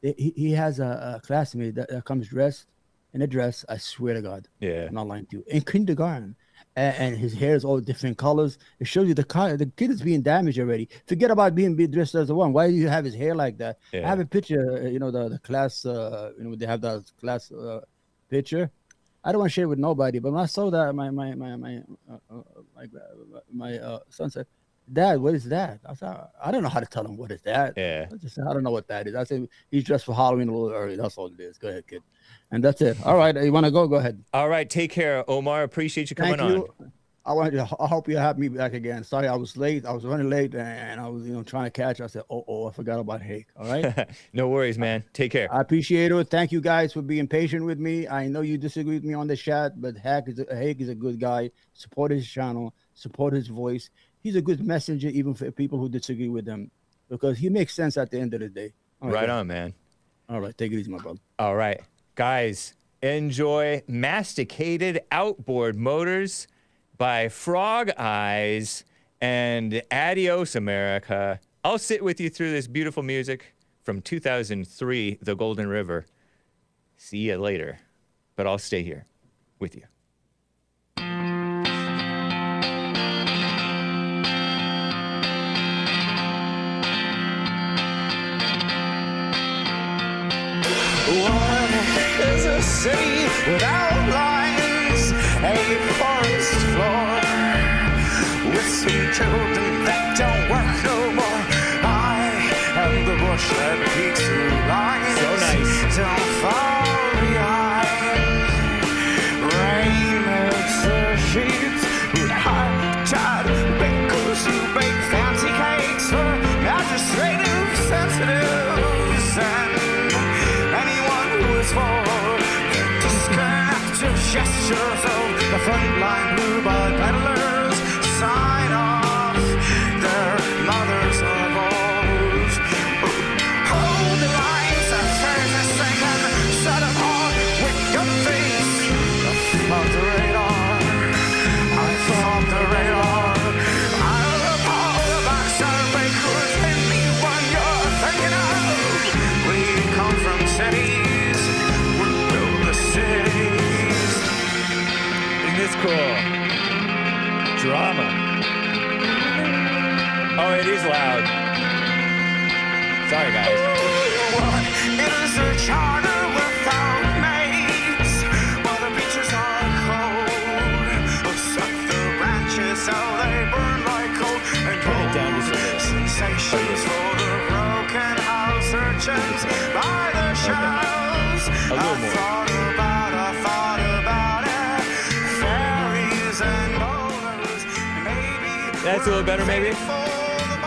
He has a classmate that comes dressed in a dress. I swear to God. Yeah. I'm not lying to you. In kindergarten. And his hair is all different colors. It shows you the kid is being damaged already. Forget about being dressed as a one. Why do you have his hair like that? Yeah. I have a picture, the class, they have that class picture. I don't want to share it with nobody, but when I saw that, my son said, "Dad, what is that?" I said, "I don't know how to tell him what is that." Yeah. I just said, "I don't know what that is." I said, "He's dressed for Halloween a little early. That's all it is. Go ahead, kid." And that's it. All right, you want to go? Go ahead. All right, take care, Omar. Appreciate you coming on. I hope you have me back again. Sorry, I was late. I was running late, and I was, trying to catch. I said, I forgot about Hake. All right. No worries, man. Take care. I appreciate it. Thank you guys for being patient with me. I know you disagree with me on the chat, but Hake is a good guy. Support his channel. Support his voice. He's a good messenger, even for people who disagree with him, because he makes sense at the end of the day. Right on, man. All right, take it easy, my brother. All right, guys, enjoy Masticated Outboard Motors by Frog Eyes and Adios America. I'll sit with you through this beautiful music from 2003, The Golden River. See you later, but I'll stay here with you. What is a city without lines? A forest floor with some children that don't work no more. I am the bush that peeks through lines. So nice. Don't fall behind. Rain makes the sheets with high tide bakers who bake fancy cakes. blind blue-bud peddlers sign off their mothers' elbows. Hold the lines that fans are singing, set them on with your face. I thought the radar, I thought the radar. I'll appall about survey crews and me when you're thinking of. We come from cities, we build the cities. Isn't this cool? Drama. Oh, it is loud. Sorry, guys. What is a charter without mates? While the beaches are cold, oh, suck the branches so they burn like coal. And Turn it down just a little. sensations for the broken house urchins by the shells. A little more. I thought about it. Fairies and boulders, maybe. That's a little better, maybe?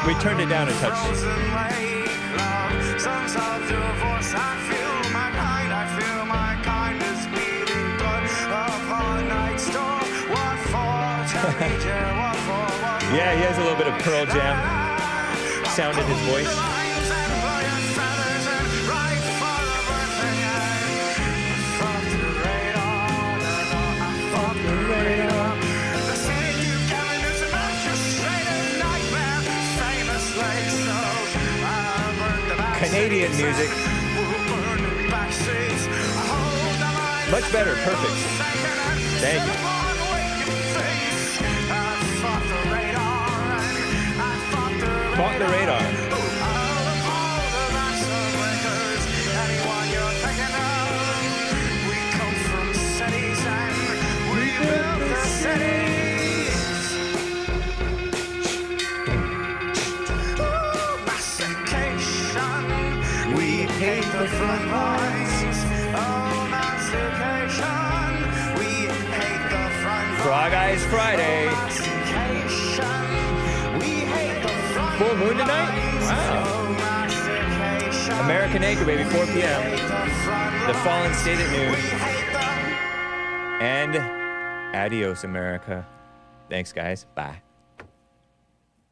We turned it down a touch. Sons of divorce, I feel my kind is beating blood upon night's door. What for? Tell me, dear, what for? Yeah, he has a little bit of Pearl Jam sound in his voice. Canadian music. Much better, perfect. Thank you. Fought the radar. We come from cities and we build the cities. Mastication, we hate the front lines. Oh, mastication, we hate the front lines. Frog Eyes Friday. Mastication, we hate the front Full moon tonight? Wow. American Acre, baby, 4 p.m. The Fallen State at noon. And adios, America. Thanks, guys. Bye.